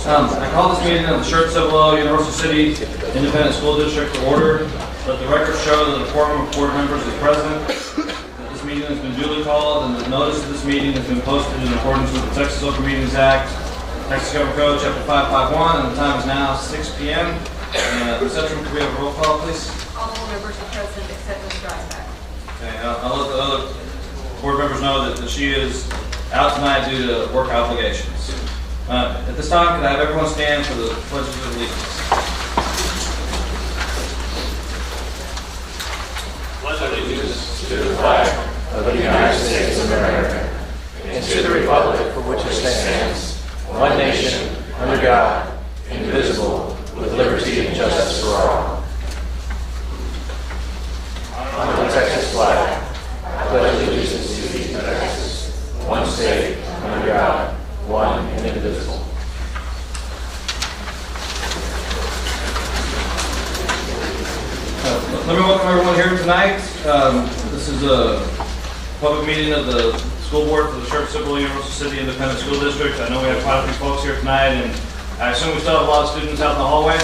I call this meeting of the Schertz-Cibolo-Universal City Independent School District to order. Let the record show that the quorum of board members is present, that this meeting has been duly called, and the notice of this meeting has been posted in accordance with the Texas Open Meetings Act, Texas Government Code, Chapter 551, and the time is now 6 p.m. Etc. Could we have a roll call, please? All board members are present except Mr. Eisbach. Okay, I'll let the other board members know that she is out tonight due to work obligations. At this time, could I have everyone stand for the Pledge of Allegiance? Pledge allegiance to the flag of the United States of America and to the republic for which it stands, one nation, under God, indivisible, with liberty and justice for all. Under the Texas flag, I pledge allegiance to the Texas, one state, under God, one and indivisible. Let me welcome everyone here tonight. This is a public meeting of the school board for the Schertz-Cibolo-Universal City Independent School District. I know we have quite a few folks here tonight, and I assume we still have a lot of students out in the hallway.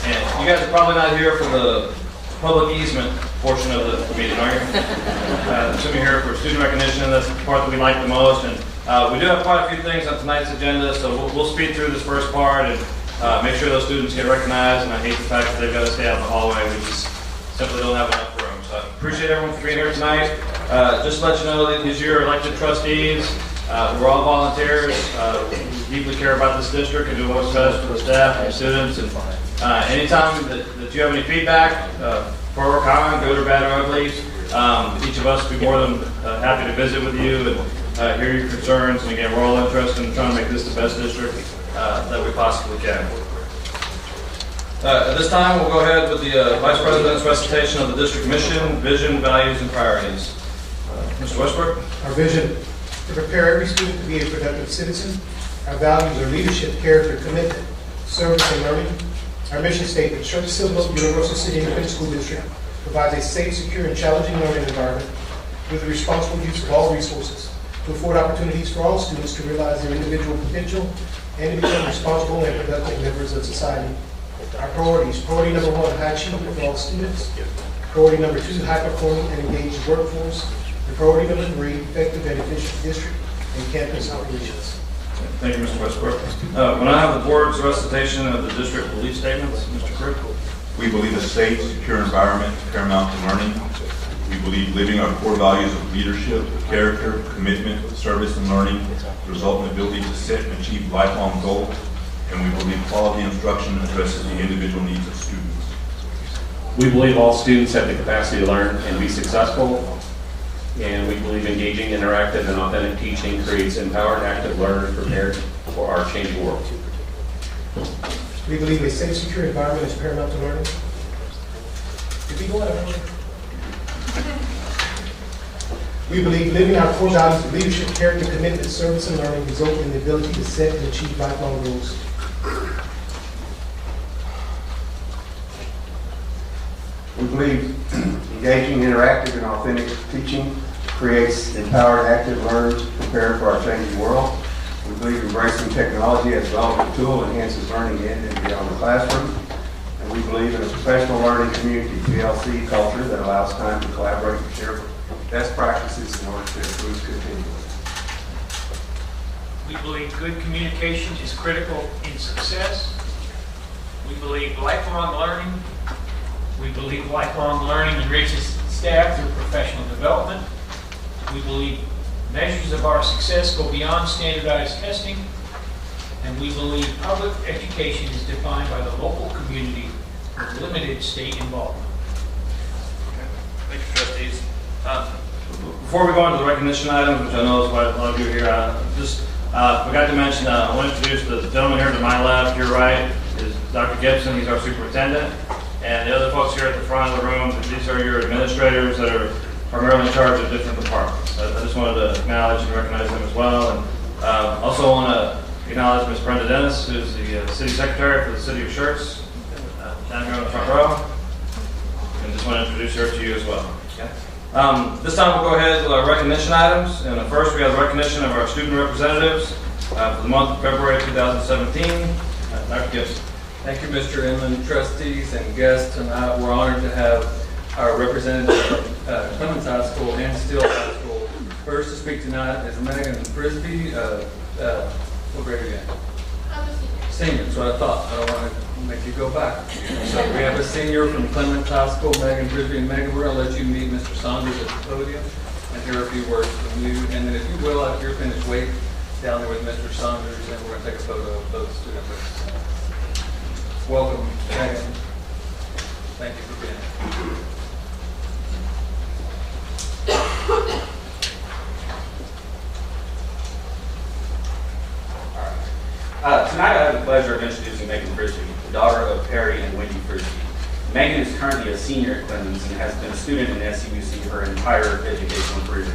And you guys are probably not here for the public easement portion of the meeting, are you? I'm assuming you're here for student recognition. That's the part that we like the most. And we do have quite a few things on tonight's agenda, so we'll speed through this first part and make sure those students get recognized. And I hate the fact that they've got to stay out in the hallway. We just simply don't have enough room. So I appreciate everyone for being here tonight. Just to let you know that these are your elected trustees. We're all volunteers. We deeply care about this district and do what's best for the staff and the students. And anytime that you have any feedback, pro or con, good or bad or ugly, each of us would be more than happy to visit with you and hear your concerns. And again, we're all interested in trying to make this the best district that we possibly can. At this time, we'll go ahead with the Vice President's recitation of the district mission, vision, values, and priorities. Mr. Westbrook. Our vision: to prepare every student to be a productive citizen. Our values are leadership, character, commitment, service, and learning. Our mission statement: Schertz-Cibolo-Universal City Independent School District provides a safe, secure, and challenging learning environment with the responsible use of all resources to afford opportunities for all students to realize their individual potential and to become responsible and productive members of society. Our priorities: priority number 1, high achievement for all students. Priority number 2, high performing and engaged workforce. And priority number 3, effective and efficient district and campus operations. Thank you, Mr. Westbrook. When I have the board's recitation of the district belief statements, Mr. Crick. We believe a safe, secure environment is paramount to learning. We believe living our core values of leadership, character, commitment, service, and learning result in the ability to set and achieve lifelong goals. And we believe quality instruction addresses the individual needs of students. We believe all students have the capacity to learn and be successful. And we believe engaging, interactive, and authentic teaching creates empowered, active learners prepared for our changing world. We believe a safe, secure environment is paramount to learning. Did we go out earlier? We believe living our core values of leadership, character, commitment, service, and learning result in the ability to set and achieve lifelong goals. We believe engaging, interactive, and authentic teaching creates empowered, active learners prepared for our changing world. We believe embracing technology as a relevant tool enhances learning in and beyond the classroom. And we believe in a professional learning community, PLC culture, that allows time to collaborate and share best practices in order to improve continually. We believe good communication is critical in success. We believe lifelong learning. We believe lifelong learning enriches staff through professional development. We believe measures of our success go beyond standardized testing. And we believe public education is defined by the local community with limited state involvement. Thank you, trustees. Before we go on to the recognition items, which I know is quite a lot of you here, just forgot to mention, I want to introduce the gentleman here to my left, your right, is Dr. Gibson. He's our superintendent. And the other folks here at the front of the room, these are your administrators that are primarily in charge of different departments. I just wanted to acknowledge and recognize them as well. And also want to acknowledge Ms. Brenda Dennis, who's the city secretary for the city of Schertz, down here on the front row. And just want to introduce her to you as well. Okay. This time we'll go ahead with our recognition items. And first we have the recognition of our student representatives. for the month of February 2017. Dr. Gibson. Thank you, Mr. Inman, trustees and guests tonight. We're honored to have our representative at Clemens High School and Steele High School. First to speak tonight is Megan Frisbee. What grade are you in? I'm a senior. Senior, that's what I thought. I don't want to make you go back. So we have a senior from Clemens High School, Megan Frisbee. And Megan, we're going to let you meet Mr. Saunders at the podium and hear a few words from you. And then if you will, after you're finished, wait down there with Mr. Saunders, and we're going to take a photo of both students. Welcome, Megan. Thank you for being here. Tonight I have the pleasure of introducing Megan Frisbee, the daughter of Perry and Wendy Frisbee. Megan is currently a senior at Clemens and has been a student in SCUC her entire educational career.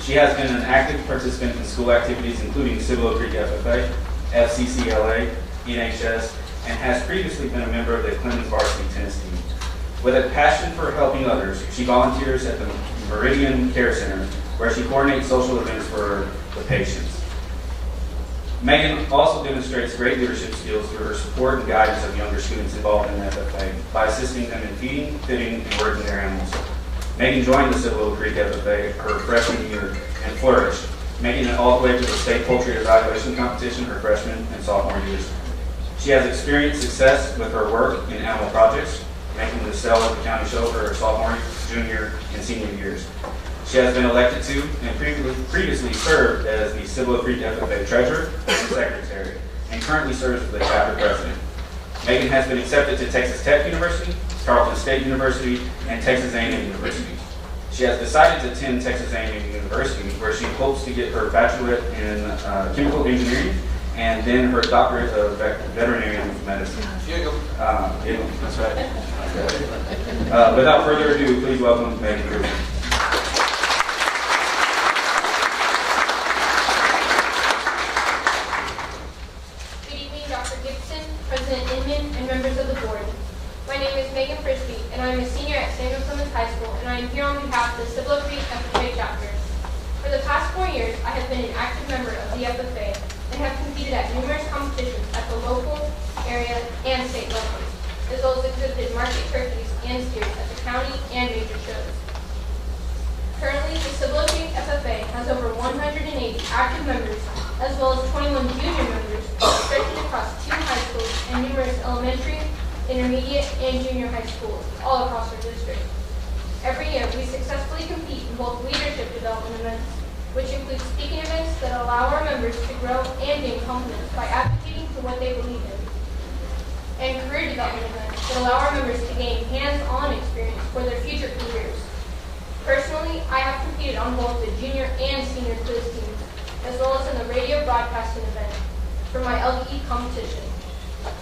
She has been an active participant in school activities including Cibolo Creek FFA, FCCLA, NHS, and has previously been a member of the Clemens varsity tennis team. With a passion for helping others, she volunteers at the Meridian Care Center, where she coordinates social events for the patients. Megan also demonstrates great leadership skills through her support and guidance of younger students involved in the FFA by assisting them in feeding, fitting, and working their animals. Megan joined the Cibolo Creek FFA her freshman year and flourished, making it all the way to the state poultry evaluation competition her freshman and sophomore years. She has experienced success with her work in animal projects, making the sale at the county show for her sophomore, junior, and senior years. She has been elected to and previously served as the Cibolo Creek FFA treasurer and secretary, and currently serves as the chapter president. Megan has been accepted to Texas Tech University, Tarleton State University, and Texas A&M University. She has decided to attend Texas A&M University, where she hopes to get her bachelorate in chemical engineering and then her doctorate of veterinary medicine. That's right. Without further ado, please welcome Megan Frisbee. Good evening, Dr. Gibson, President Inman, and members of the board. My name is Megan Frisbee, and I am a senior at Samuel Clemens High School, and I am here on behalf of the Cibolo Creek FFA chapter. For the past 4 years, I have been an active member of the FFA and have competed at numerous competitions at the local, area, and state levels, as well as exhibited market turkeys and steers at the county and major shows. Currently, the Cibolo Creek FFA has over 180 active members, as well as 21 junior members, stretching across 2 high schools and numerous elementary, intermediate, and junior high schools all across our district. Every year, we successfully compete in both leadership development events, which include speaking events that allow our members to grow and gain confidence by advocating for what they believe in, and career development events that allow our members to gain hands-on experience for their future careers. Personally, I have competed on both the junior and senior quiz teams, as well as in the radio broadcasting event for my LE competition.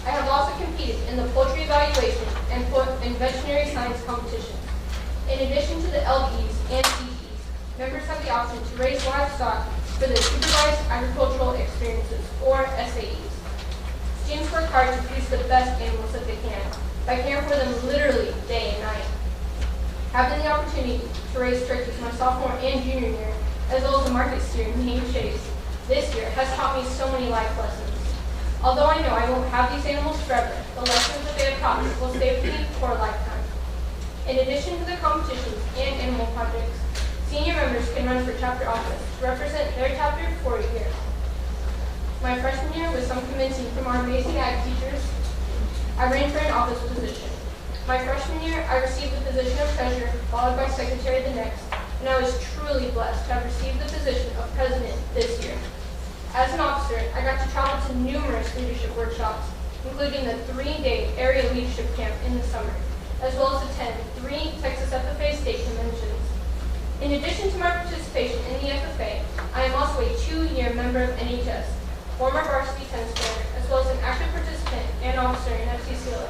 I have also competed in the poultry evaluation and veterinary science competitions. In addition to the LEs and CTs, members have the option to raise livestock for their supervised agricultural experiences, or SAEs. Students work hard to produce the best animals that they can by caring for them literally day and night. Having the opportunity to raise turkeys my sophomore and junior year, as well as a market steer named Chase this year, has taught me so many life lessons. Although I know I won't have these animals forever, the lessons that they have taught me will stay with me for a lifetime. In addition to the competitions and animal projects, senior members can run for chapter office to represent their chapter for a year. My freshman year, with some convincing from our amazing ag teachers, I ran for an office position. My freshman year, I received the position of treasurer, followed by secretary the next, and I was truly blessed to have received the position of president this year. As an officer, I got to travel to numerous leadership workshops, including the 3-day area leadership camp in the summer, as well as attend 3 Texas FFA state conventions. In addition to my participation in the FFA, I am also a 2-year member of NHS, former varsity tennis player, as well as an active participant and officer in FCCLA.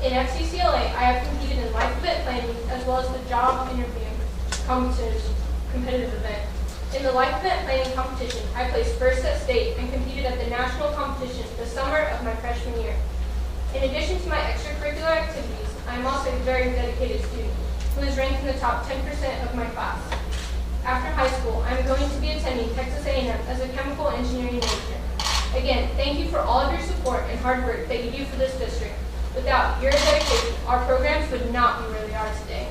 In FCCLA, I have competed in life event planning, as well as the job interview competitive event. In the life event planning competition, I placed first at state and competed at the national competition the summer of my freshman year. In addition to my extracurricular activities, I am also a very dedicated student who is ranked in the top 10% of my class. After high school, I am going to be attending Texas A&M A&M as a chemical engineering major. Again, thank you for all of your support and hard work that you do for this district. Without your dedication, our programs would not be where they are today.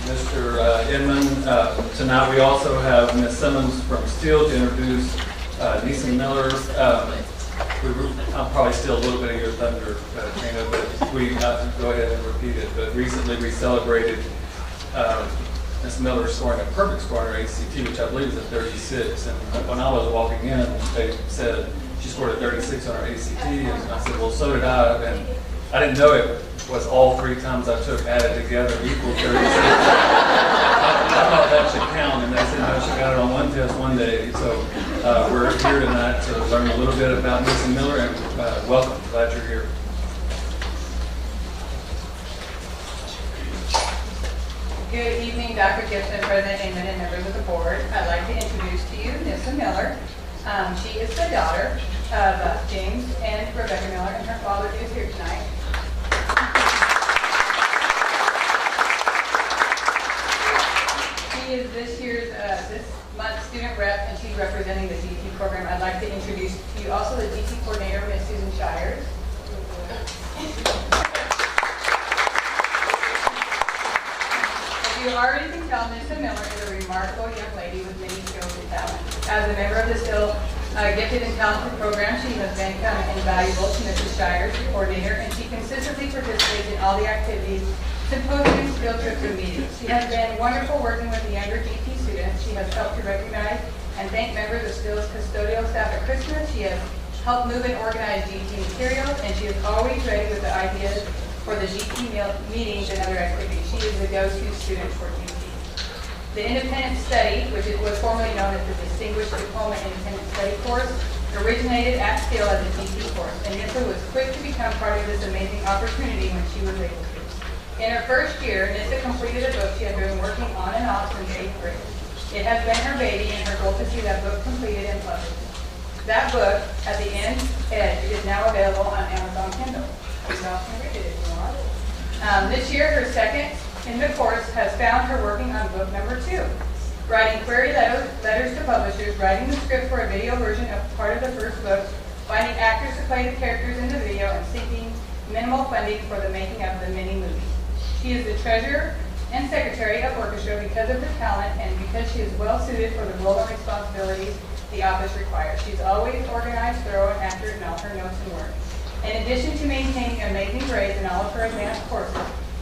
Mr. Inman. Tonight we also have Ms. Simmons from Steele to introduce Neeson Miller. I'm probably still a little bit of your thunder, Trina, but we go ahead and repeat it. But recently we celebrated Ms. Miller scoring a perfect score on her ACT, which I believe is a 36. And when I was walking in, they said she scored a 36 on her ACT, and I said, well, so did I. And I didn't know it was all 3 times I took added together equal 36. I thought that should count, and they said, no, she got it on one test one day. So we're here tonight to learn a little bit about Neeson Miller, and welcome. Glad you're here. Good evening, Dr. Gibson, President Inman, and members of the board. I'd like to introduce to you Neeson Miller. She is the daughter of James and Rebecca Miller, and her father is here tonight. She is this month's student rep, and she's representing the DT program. I'd like to introduce to you also the DT coordinator, Ms. Susan Shires. As you already can tell, Ms. Miller is a remarkable young lady with many skills and talents. As a member of the Still Gifted and Talented program, she has become invaluable to Mrs. Shires, the coordinator, and she consistently participates in all the activities, symposiums, field trips, and meetings. She has been wonderful working with the younger DT students. She has helped to recognize and thank members of Still's custodial staff at Christmas. She has helped move and organize GT materials, and she is always ready with the ideas for the GT meetings and other activities. She is the go-to student for GT. The Independent Study, which was formerly known as the Distinguished Diploma Independent Study course, originated at Still as a GT course, and Nissa was quick to become part of this amazing opportunity when she was able to. In her first year, Nissa completed a book she had been working on and off since 8th grade. It has been her baby and her goal to see that book completed and published. That book, At the End's Edge, is now available on Amazon Kindle. You all can read it if you want. This year, her second in the course has found her working on book number 2, writing query letters to publishers, writing the script for a video version of part of the first book, finding actors to play the characters in the video, and seeking minimal funding for the making of the mini movie. She is the treasurer and secretary of orchestra because of her talent and because she is well suited for the role and responsibilities the office requires. She's always organized, thorough, and accurate in all her notes and work. In addition to maintaining amazing grades in all of her advanced courses,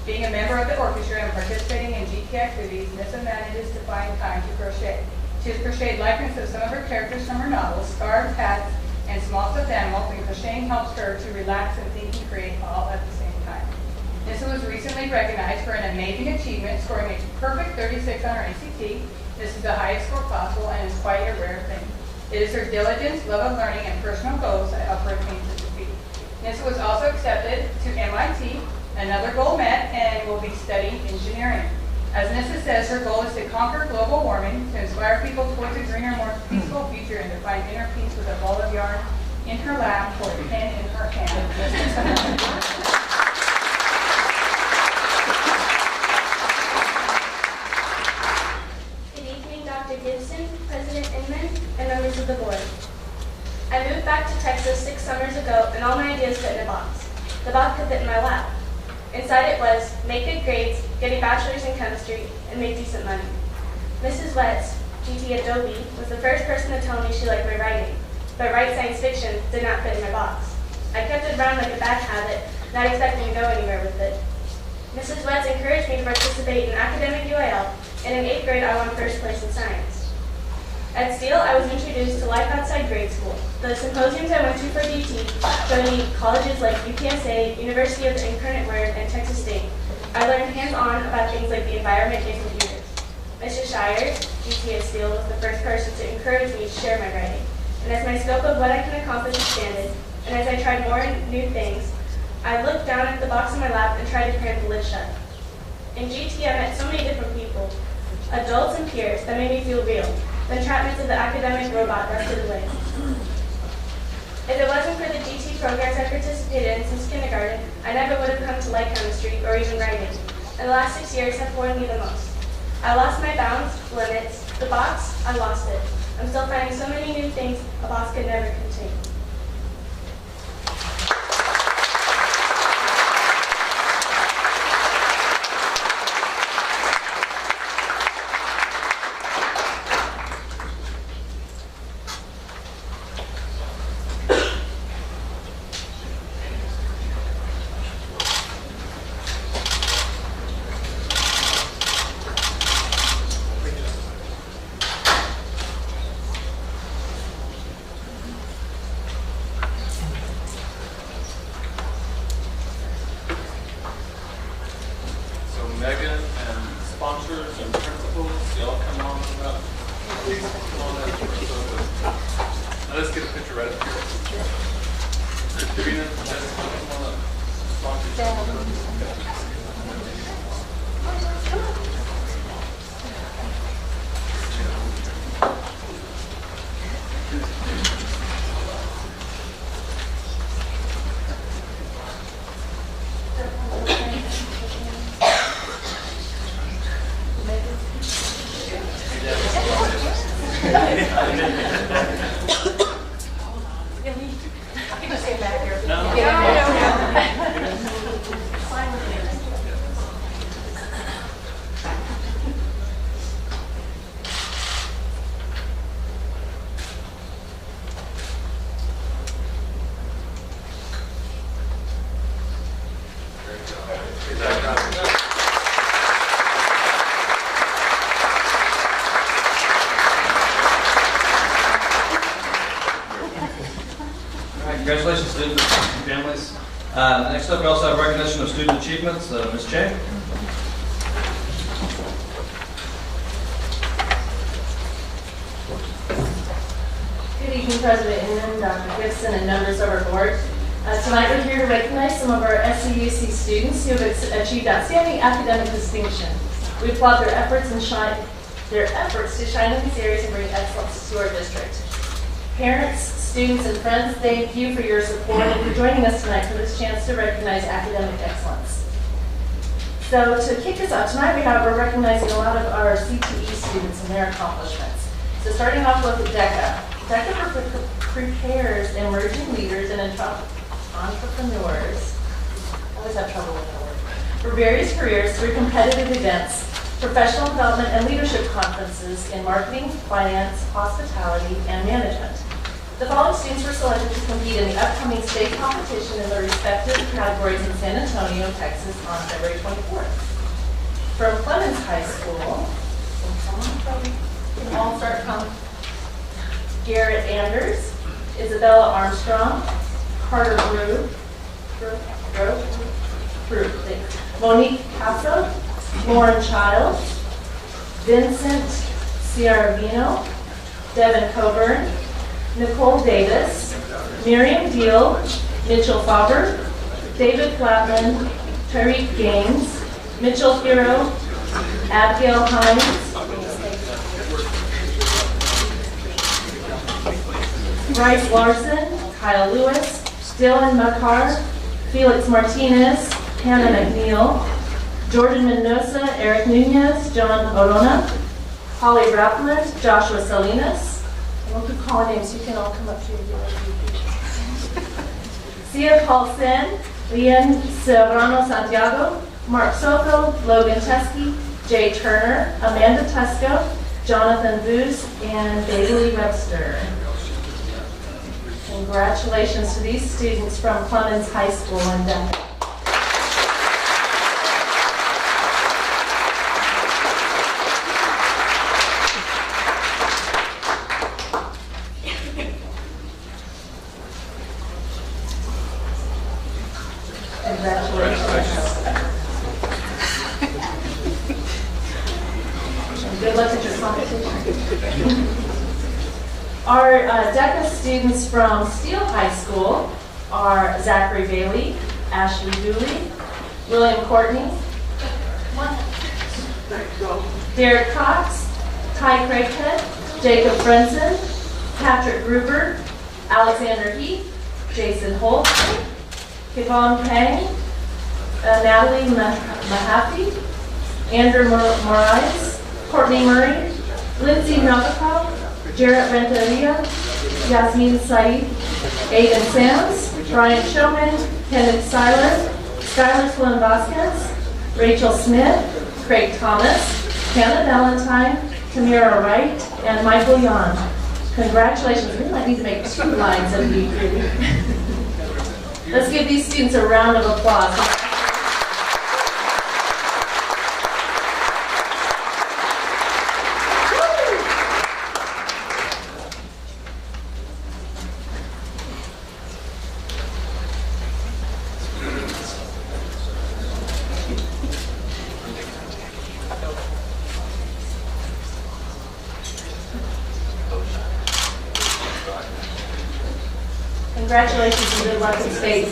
being a member of the orchestra and participating in GT activities, Nissa manages to find time to crochet. She has crocheted likeness of some of her characters from her novels, scarves, hats, and small stuffed animals, and crocheting helps her to relax and think and create all at the same time. Nissa was recently recognized for an amazing achievement, scoring a perfect 36 on her ACT. This is the highest score possible and is quite a rare thing. It is her diligence, love of learning, and personal goals that help her attain such a feat. Nissa was also accepted to MIT, another goal met, and will be studying engineering. As Nissa says, her goal is to conquer global warming, to inspire people towards a greener, more peaceful future, and to find inner peace with a ball of yarn in her lap or a pen in her hand. Dr. Gibson, President Inman, and members of the board. I moved back to Texas 6 summers ago, and all my ideas fit in a box. The box could fit in my lap. Inside it was, make good grades, get a bachelor's in chemistry, and make decent money. Mrs. Wetz, GT Adobe, was the first person to tell me she liked my writing, but write science fiction did not fit in my box. I kept it around like a bad habit, not expecting to go anywhere with it. Mrs. Wetz encouraged me to participate in academic UIL, and in 8th grade I won first place in science. At Steele, I was introduced to life outside grade school. The symposiums I went to for DT showed me colleges like UTSA, University of the Incarnate Word, and Texas State. I learned hands-on about things like the environment and computers. Mr. Shire, DT at Steele, was the first person to encourage me to share my writing. And as my scope of what I can accomplish expanded, and as I tried more new things, I looked down at the box in my lap and tried to cram the lid shut. In GT, I met so many different people, adults and peers, that made me feel real. The entrapment of the academic robot rested away. If it wasn't for the GT programs I participated in since kindergarten, I never would have come to like chemistry or even writing. And the last 6 years have formed me the most. I lost my bounds, limits, the box, I lost it. I'm still finding so many new things a box could never contain. Megan and sponsors and principals, y'all come on up. Please come on up. Now let's get a picture right up here. Davina, come on up. Sponsors. Congratulations, students and families. Next up, we also have recognition of student achievements. Ms. Chang. Good evening, President Inman, Dr. Gibson, and members of our board. Tonight we're here to recognize some of our SCUC students who have achieved outstanding academic distinction. We applaud their efforts to shine in these areas and bring excellence to our district. Parents, students, and friends, thank you for your support and for joining us tonight for this chance to recognize academic excellence. So to kick us off tonight, we're recognizing a lot of our CTE students and their accomplishments. So starting off with DECA. DECA prepares emerging leaders and entrepreneurs, I always have trouble with that word, for various careers through competitive events, professional development, and leadership conferences in marketing, finance, hospitality, and management. The following students were selected to compete in the upcoming state competition in their respective categories in San Antonio, Texas on February 24th. From Clemens High School, can all start from Garrett Anders, Isabella Armstrong, Carter Monique Passo, Lauren Childs, Vincent Ciaravino, Devin Coburn, Nicole Davis, Miriam Deal, Mitchell Faber, David Flatman, Tariq Gaines, Mitchell Firo, Abigail Hines, Bryce Larson, Kyle Lewis, Dylan Makar, Felix Martinez, Hannah McNeil, Jordan Mendoza, Eric Nunez, John Orona, Holly Rappland, Joshua Salinas. I won't keep calling names, you can all come up here and do it. Sia Paulsen, Leon Serrano Santiago, Mark Soko, Logan Teskey, Jay Turner, Amanda Tusco, Jonathan Booz, and Bailey Webster. Congratulations to these students from Clemens High School in Denver. Our DECA students from Steele High School are Zachary Bailey, Ashley Dooley, William Courtney, Derek Cox, Ty Craighead, Jacob Frenson, Patrick Gruber, Alexander Heath, Jason Holt, Kevon Pang, Natalie Mahaffey, Andrew Moraes, Courtney Murray, Lindsay Navakov, Jarrett Renteria, Yasmin Saeed, Aiden Sands, Brian Showman, Kenneth Seiler, Skylar Flynn Vasquez, Rachel Smith, Craig Thomas, Hannah Valentine, Tamira Wright, and Michael Yon. Congratulations. We might need to make 2 lines of you. Let's give these students a round of applause. Congratulations and good luck in state.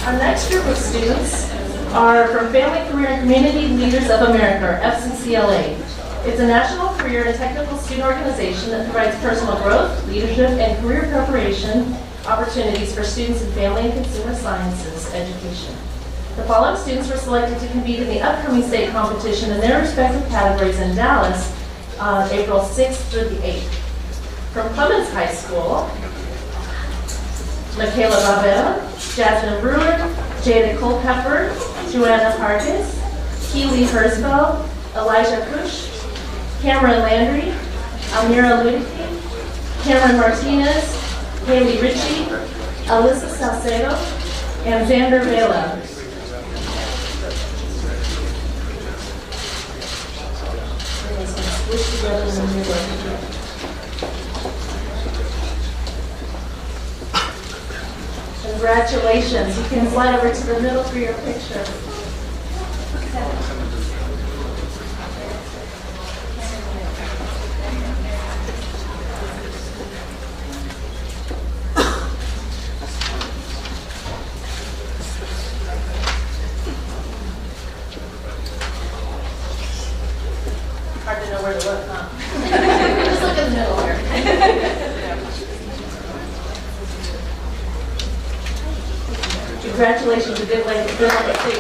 Our next group of students are from Family, Career, and Community Leaders of America, or FCCLA. It's a national career and technical student organization that provides personal growth, leadership, and career preparation opportunities for students in family and consumer sciences education. The following students were selected to compete in the upcoming state competition in their respective categories in Dallas, April 6th through the 8th. From Clemens High School, Michaela Bavera, Jasmine Brewer, Jada Culpepper, Joanna Hargis, Keely Herzfeld, Elijah Kush, Cameron Landry, Almira Ludicky, Cameron Martinez, Haley Ritchie, Alyssa Salcedo, and Xander Vela. Switch together in the middle. Congratulations. You can slide over to the middle for your picture. Hard to know where to look, huh? Just look in the middle here. Congratulations, a good way to see.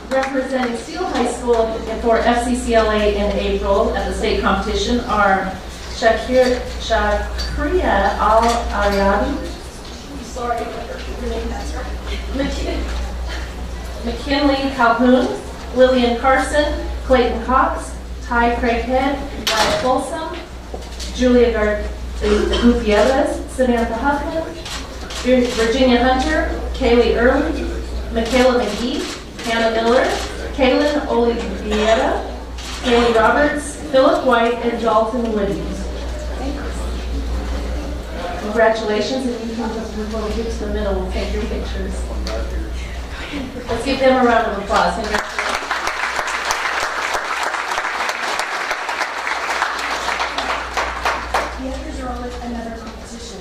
Representing Steele High School for FCCLA in April at the state competition are Shakria Al-Ariadi. Sorry, your name that's right. McKinley Calhoun, Lillian Carson, Clayton Cox, Ty Craighead, Ryan Folsom, Julia Gutierrez, Samantha Huffman, Virginia Hunter, Kaylee Early, Michaela McGee, Hannah Miller, Kaylin Oliveira, Kaylee Roberts, Philip White, and Dalton Woody. Congratulations, and you can just move over here to the middle. We'll take your pictures. Let's give them a round of applause. Another competition.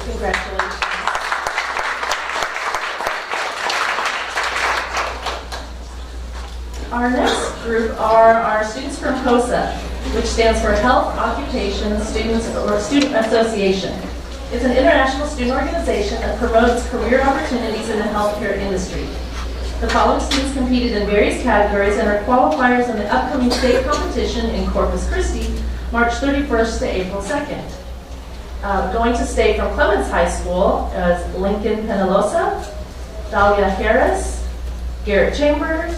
Congratulations. Our next group are our students from HOSA, which stands for Health Occupation Students or Student Association. It's an international student organization that promotes career opportunities in the healthcare industry. The following students competed in various categories and are qualifiers in the upcoming state competition in Corpus Christi, March 31st to April 2nd. Going to state from Clemens High School is Lincoln Penalosa, Dalia Harris, Garrett Chambers,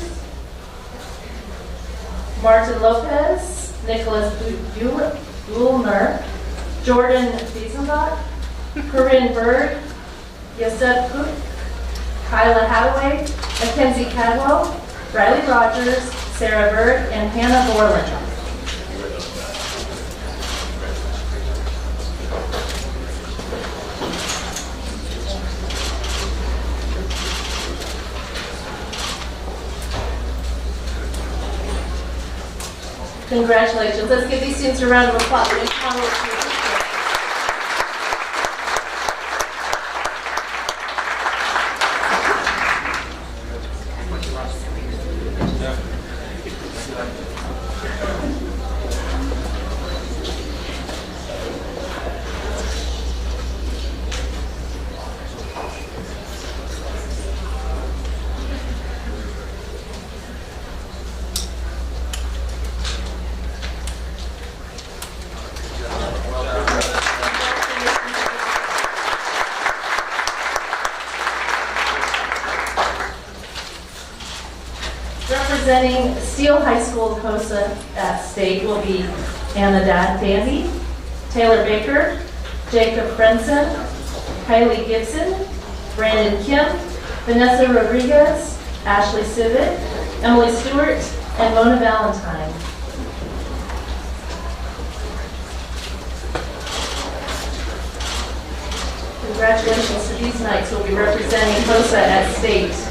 Martin Lopez, Nicholas Buhlner, Jordan Biesenbach, Corinne Bird, Yosef Cook, Kyla Hathaway, Mackenzie Cadwell, Riley Rogers, Sarah Bird, and Hannah Borland. Congratulations. Let's give these students a round of applause. Representing Steele High School HOSA at state will be Anna Dandy, Taylor Baker, Jacob Frenson, Kylie Gibson, Brandon Kim, Vanessa Rodriguez, Ashley Civic, Emily Stewart, and Mona Valentine. Congratulations to these knights who will be representing HOSA at state.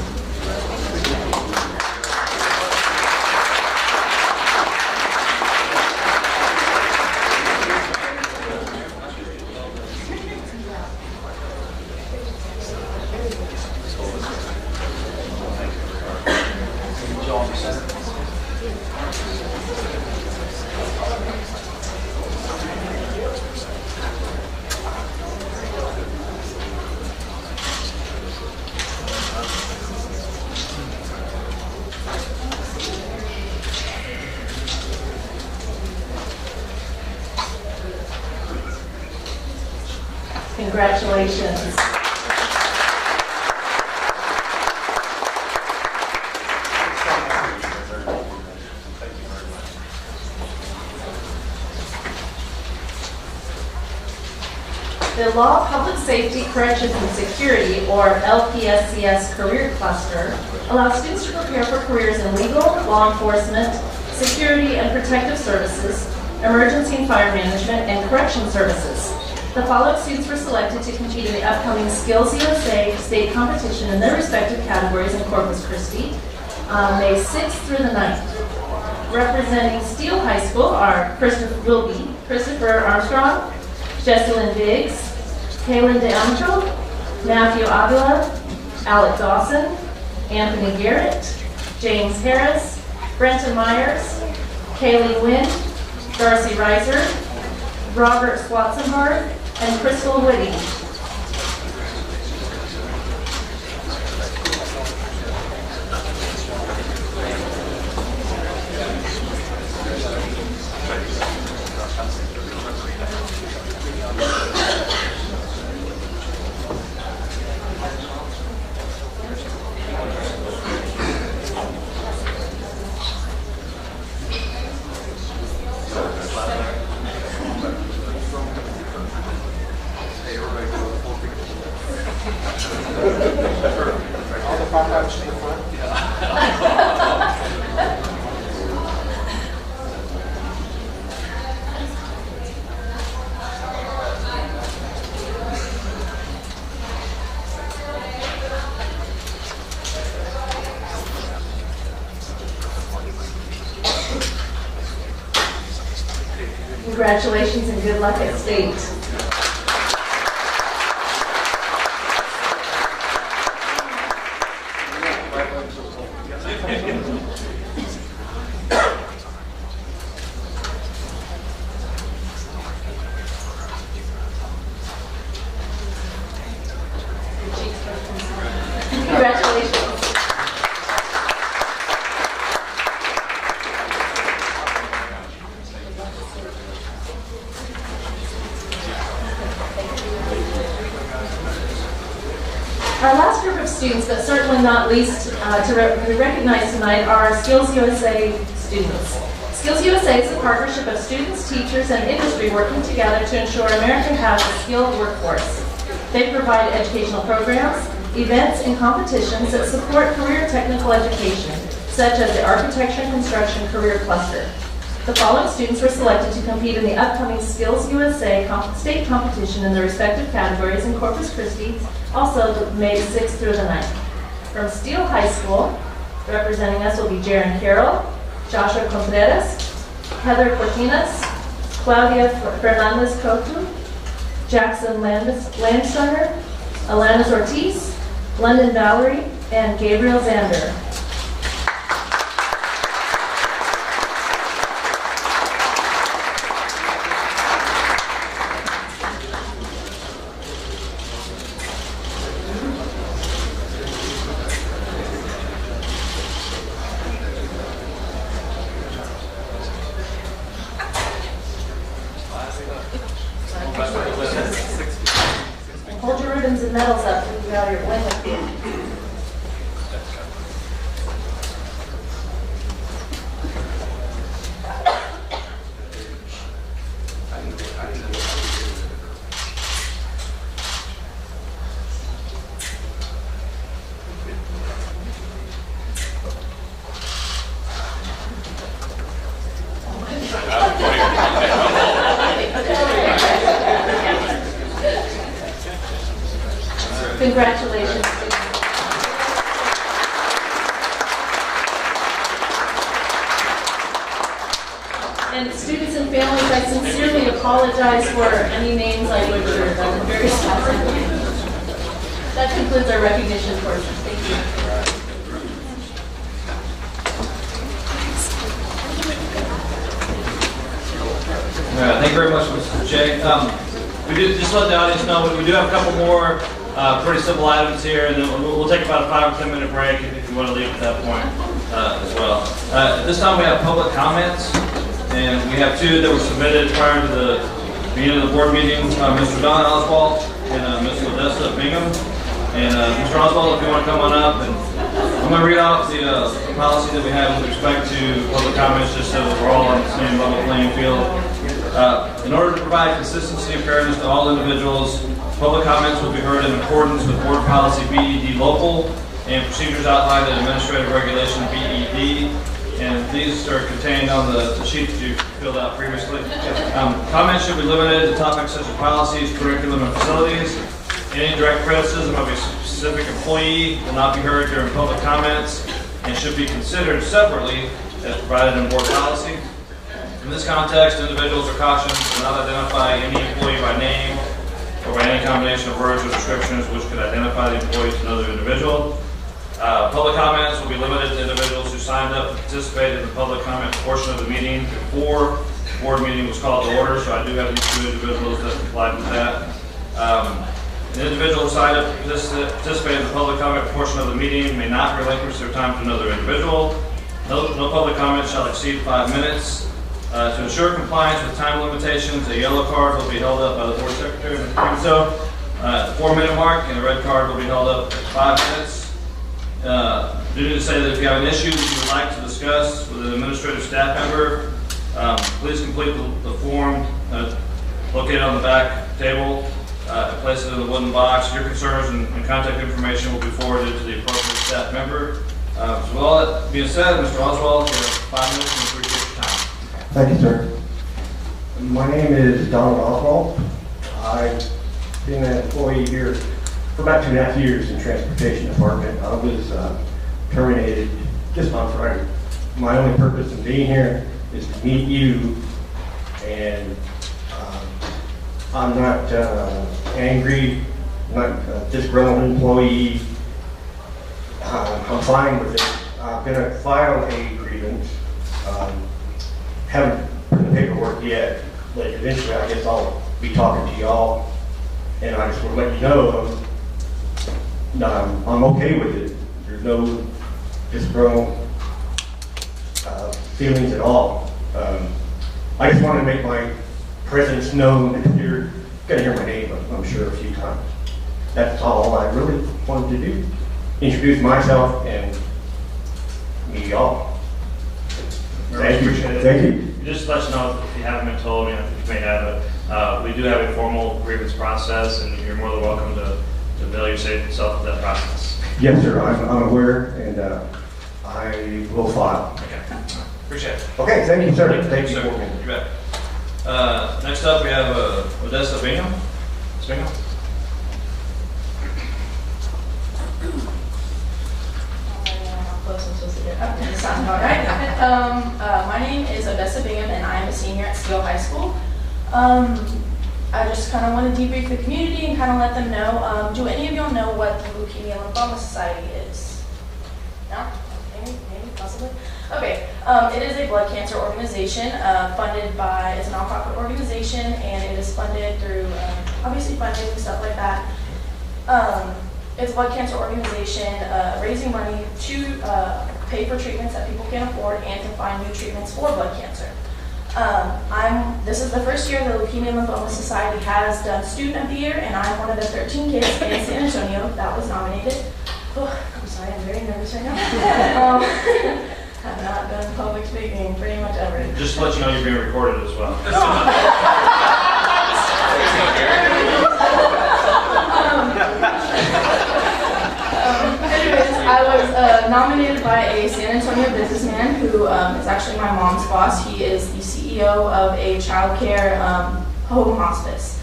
Congratulations. The Law, Public Safety, Corrections, and Security, or LPSCS Career Cluster, allows students to prepare for careers in legal, law enforcement, security and protective services, emergency and fire management, and correction services. The following students were selected to compete in the upcoming Skills USA state competition in their respective categories in Corpus Christi, May 6th through the 9th. Representing Steele High School are Christopher Armstrong, Jesselyn Biggs, Kaylin DeAngelo, Matthew Avila, Alec Dawson, Anthony Garrett, James Harris, Brenton Myers, Kaylee Wynn, Darcy Reiser, Robert Swatzenberg, and Crystal Whitty. Congratulations and good luck at state. Congratulations. but certainly not least to recognize tonight are our Skills USA students. Skills USA is a partnership of students, teachers, and industry working together to ensure America has a skilled workforce. They provide educational programs, events, and competitions that support career technical education, such as the Architecture and Construction Career Cluster. The following students were selected to compete in the upcoming Skills USA state competition in their respective categories in Corpus Christi, also May 6th through the 9th. From Steele High School, representing us will be Jaron Carroll, Joshua Contreras, Heather Cortinas, Claudia Fernandez Cotu, Jackson Landsteiner, Alanis Ortiz, London Valerie, and Gabriel Zander. Hold your ribbons and medals up when you go out your window. Congratulations. And students and families, I sincerely apologize for any names I butchered. I'm very sorry. That concludes our recognition portion. Thank you. Thank you very much, Mr. Che. We do just let the audience know we do have a couple more pretty simple items here, and then we'll take about a 5 or 10 minute break if you want to leave at that point as well. At this time we have public comments, and we have 2 that were submitted prior to the beginning of the board meeting. Mr. Don Oswald and Ms. Odessa Bingham. And Mr. Oswald, if you want to come on up, and I'm going to read off the policy that we have with respect to public comments, just so we're all on the same level playing field. In order to provide consistency and fairness to all individuals, public comments will be heard in accordance with Board Policy BED Local and procedures outlined in Administrative Regulation BED. And these are contained on the sheet that you filled out previously. Comments should be limited to topics such as policies, curriculum, and facilities. Any direct criticism of a specific employee will not be heard during public comments and should be considered separately as provided in board policy. In this context, individuals are cautioned to not identify any employee by name or by any combination of words or descriptions which could identify the employee to another individual. Public comments will be limited to individuals who signed up to participate in the public comment portion of the meeting before the board meeting was called to order, so I do have these 2 individuals that complied with that. An individual who signed up to participate in the public comment portion of the meeting may not relinquish their time to another individual. No public comment shall exceed 5 minutes. To ensure compliance with time limitations, a yellow card will be held up by the board secretary. So, at the 4-minute mark, and a red card will be held up at 5 minutes. Do need to say that if you have an issue that you would like to discuss with an administrative staff member, please complete the form located on the back table and place it in the wooden box. Your concerns and contact information will be forwarded to the appropriate staff member. So with all that being said, Mr. Oswald, you have 5 minutes and appreciate your time. Thank you, sir. My name is Donald Oswald. I've been an employee here for about 2.5 years in the transportation department. I was terminated just on Friday. My only purpose in being here is to meet you, and I'm not angry, I'm not a disgruntled employee. I'm fine with it. I'm going to file a grievance. Haven't put the paperwork yet, but eventually I guess I'll be talking to y'all, and I just want to let you know I'm okay with it. There's no disgruntled feelings at all. I just want to make my presence known, and you're going to hear my name, I'm sure, a few times. That's all I really wanted to do. introduce myself and meet y'all. Thank you. Appreciate it. Thank you. Just to let you know, if you haven't been told, you may have, but we do have a formal grievance process, and you're more than welcome to familiar yourself with that process. Yes, sir. I'm aware, and I will file. Okay. Appreciate it. Okay. Thank you, sir. Thank you. You bet. Next up, we have Odessa Bingham. Ms. Bingham? Sounds about right. My name is Odessa Bingham, and I am a senior at Steele High School. I just kind of want to debrief the community and kind of let them know. Do any of y'all know what the Leukemia Lymphoma Society is? No? Maybe, possibly? Okay. It is a blood cancer organization funded by, it's a nonprofit organization, and it is funded through, obviously funding and stuff like that. It's a blood cancer organization raising money to pay for treatments that people can't afford and to find new treatments for blood cancer. This is the first year the Leukemia Lymphoma Society has done Student of the Year, and I'm one of the 13 kids in San Antonio that was nominated. Oh, I'm sorry, I'm very nervous right now. I've not done public speaking pretty much ever. Just to let you know, you're being recorded as well. Anyways, I was nominated by a San Antonio businessman who is actually my mom's boss. He is the CEO of a child care home hospice.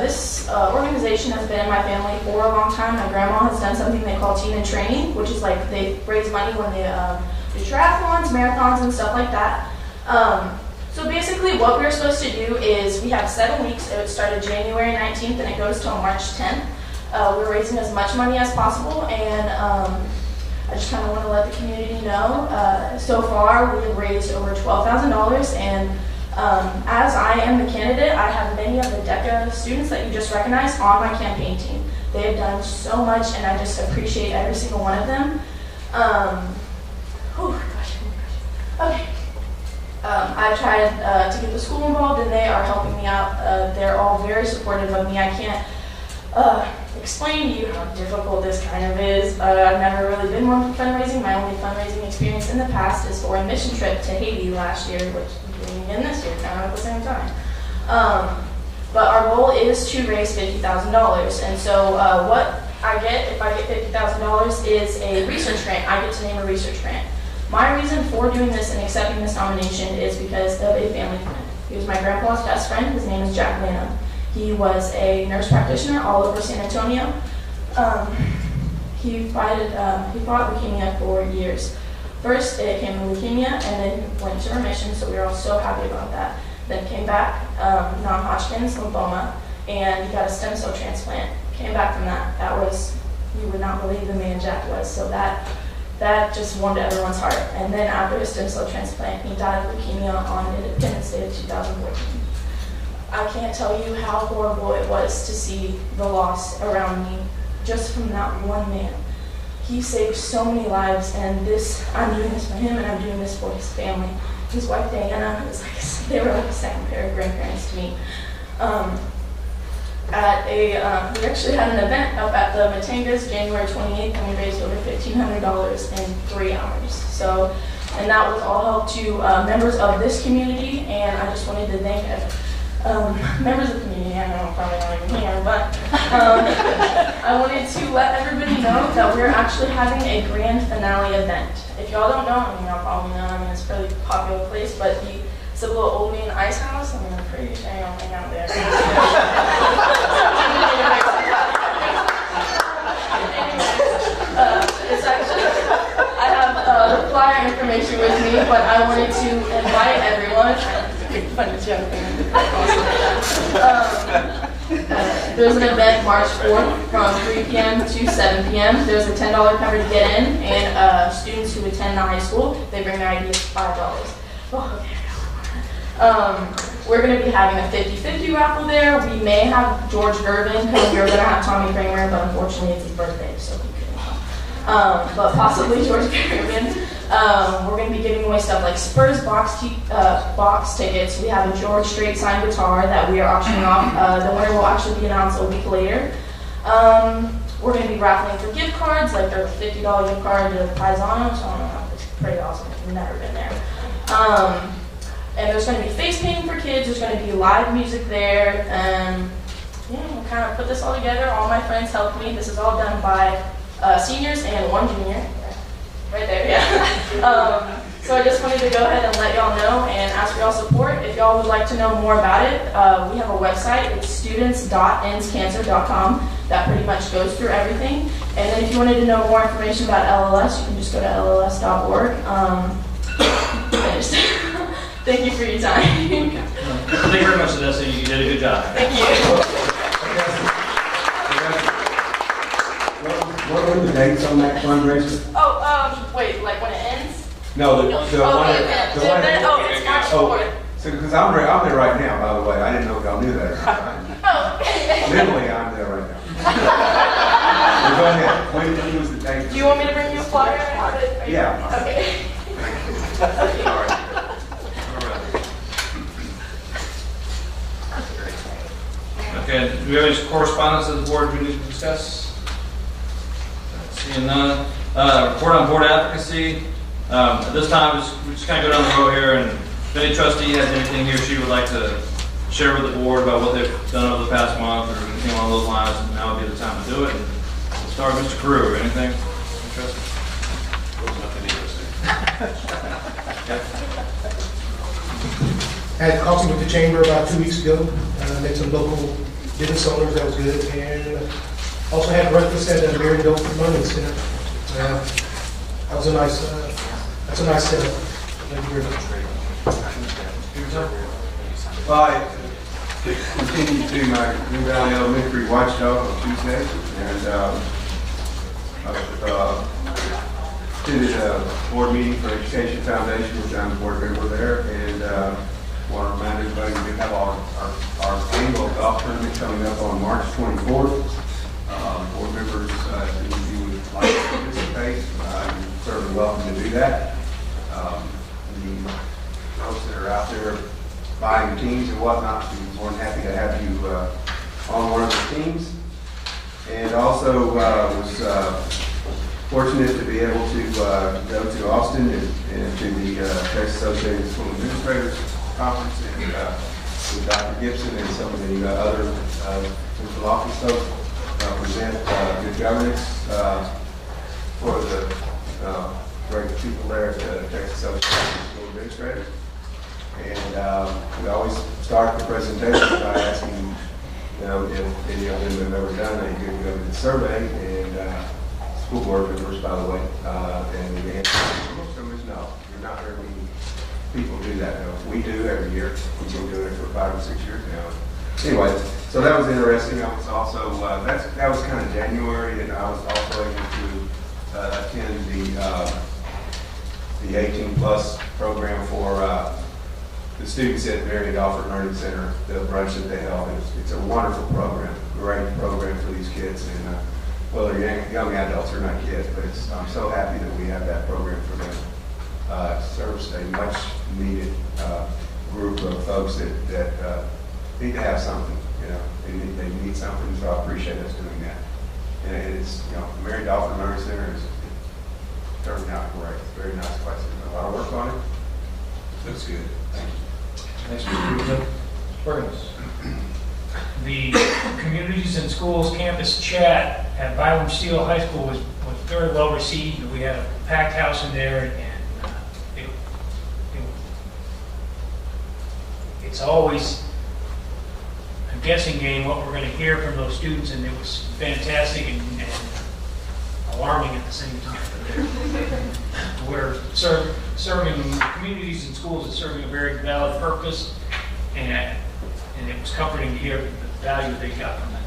This organization has been in my family for a long time. My grandma has done something they call Team in Training, which is like they raise money when they do triathlons, marathons, and stuff like that. So basically what we're supposed to do is we have 7 weeks. It started January 19th and it goes till March 10th. We're raising as much money as possible, and I just kind of want to let the community know. So far, we have raised over $12,000, and as I am the candidate, I have many of the DECA students that you just recognized on my campaign team. They have done so much, and I just appreciate every single one of them. Okay. I tried to get the school involved, and they are helping me out. They're all very supportive of me. I can't explain to you how difficult this kind of is. I've never really been one for fundraising. My only fundraising experience in the past is for a mission trip to Haiti last year, which I'm doing again this year, kind of at the same time. But our goal is to raise $50,000, and so what I get if I get $50,000 is a research grant. I get to name a research grant. My reason for doing this and accepting this nomination is because of a family friend. He was my grandpa's best friend. His name is Jack Lana. He was a nurse practitioner all over San Antonio. He fought leukemia for years. First, it came to leukemia, and then went to remission, so we were all so happy about that. Then came back, non-Hodgkin's lymphoma, and he got a stem cell transplant. Came back from that. That was, you would not believe the man Jack was. So that just warmed everyone's heart. And then after his stem cell transplant, he died of leukemia on Independence Day of 2014. I can't tell you how horrible it was to see the loss around me just from that one man. He saved so many lives, and I'm doing this for him, and I'm doing this for his family. His wife Diana they were like a second pair of grandparents to me. We actually had an event up at the Matangas January 28th, and we raised over $1,500 in 3 hours. So, and that was all help to members of this community, and I just wanted to thank members of the community. I know I'm probably not even here, but I wanted to let everybody know that we're actually having a grand finale event. If y'all don't know, I mean, y'all probably know, it's a fairly popular place, but the Cibolo Old Man Ice House, I'm pretty sure y'all hang out there. It's actually, I have flyer information with me, but I wanted to invite everyone. Funny joke. There's an event March 4th from 3 p.m. to 7 p.m. There's a $10 cover to get in, and students who attend the high school, they bring their ID of $5. Oh, okay. We're going to be having a 50-50 raffle there. We may have George Gervin, because we were going to have Tommy Kramer, but unfortunately it's his birthday, so he couldn't come. But possibly George Gervin. We're going to be giving away stuff like Spurs box tickets. We have a George Strait signed guitar that we are auctioning off. The winner will actually be announced a week later. We're going to be raffling for gift cards, like there's a $50 gift card to Paisano, so I don't know, it's pretty awesome if you've never been there. And there's going to be face painting for kids, there's going to be live music there, and yeah, we'll kind of put this all together. All my friends helped me. This is all done by seniors and one junior. Right there, yeah. So I just wanted to go ahead and let y'all know and ask for y'all support. If y'all would like to know more about it, we have a website. It's students.enscancer.com. That pretty much goes through everything. And then if you wanted to know more information about LLS, you can just go to lls.org. Thank you for your time. Thank you very much, Vanessa. You did a good job. Thank you. What are the dates on that fundraiser? Oh, wait, like when it ends? No, the one. It's March 4th. Because I'm there right now, by the way. I didn't know if y'all knew that. Oh, okay. Literally, I'm there right now. Go ahead. When was the date? Do you want me to bring you a flyer? Yeah. Okay. All right. Okay, do we have any correspondence of the board we need to discuss? Seeing none. Report on board advocacy. At this time, we just kind of go down the road here, and if any trustee has anything he or she would like to share with the board about what they've done over the past month or anything along those lines, now would be the time to do it. And we'll start with Mr. Carew. Anything interesting? Nothing interesting. I had coffee with the chamber about 2 weeks ago. Met some local business owners. That was good. And also had breakfast at the Mary Dope Learning Center. That was a nice. That's a nice setup. Thank you very much. Well, I continued to my Green Valley Elementary watchdog on Tuesday, and attended a board meeting for Education Foundation, which I'm a board member there, and want to remind everybody we do have our annual golf tournament coming up on March 24th. Board members, if you would like to participate, you're certainly welcome to do that. The folks that are out there buying teams and whatnot, we're more than happy to have you on one of the teams. And also was fortunate to be able to go to Austin and to the Texas Associated School Administrators Conference and with Dr. Gibson and some of the other central office folks present good governance for the great people there at the Texas Association of School Administrators. And we always start the presentation by asking, if any of them have ever done a good governance survey, and school board members, by the way, and the answer most of them is no. You're not very many people do that. No, we do every year. We've been doing it for 5 or 6 years now. Anyway, so that was interesting. I was also that was kind of January, and I was also able to attend the 18+ program for the students at Marion Alfred Learning Center, the brunch that they held. It's a wonderful program, great program for these kids, and well, they're young adults, they're not kids, but I'm so happy that we have that program for them. Serves a much needed group of folks that need to have something, they need something, so I appreciate us doing that. And it's, Marion Alfred Learning Center is turning out great. It's a very nice place. There's a lot of work on it. Looks good. Thank you. Thanks, Mr. Perkins. The Communities and Schools Campus Chat at Byram Steele High School was very well received. We had a packed house in there, and it's always a guessing game what we're going to hear from those students, and it was fantastic and alarming at the same time. We're serving communities and schools is serving a very valid purpose, and it was comforting to hear the value they got from that.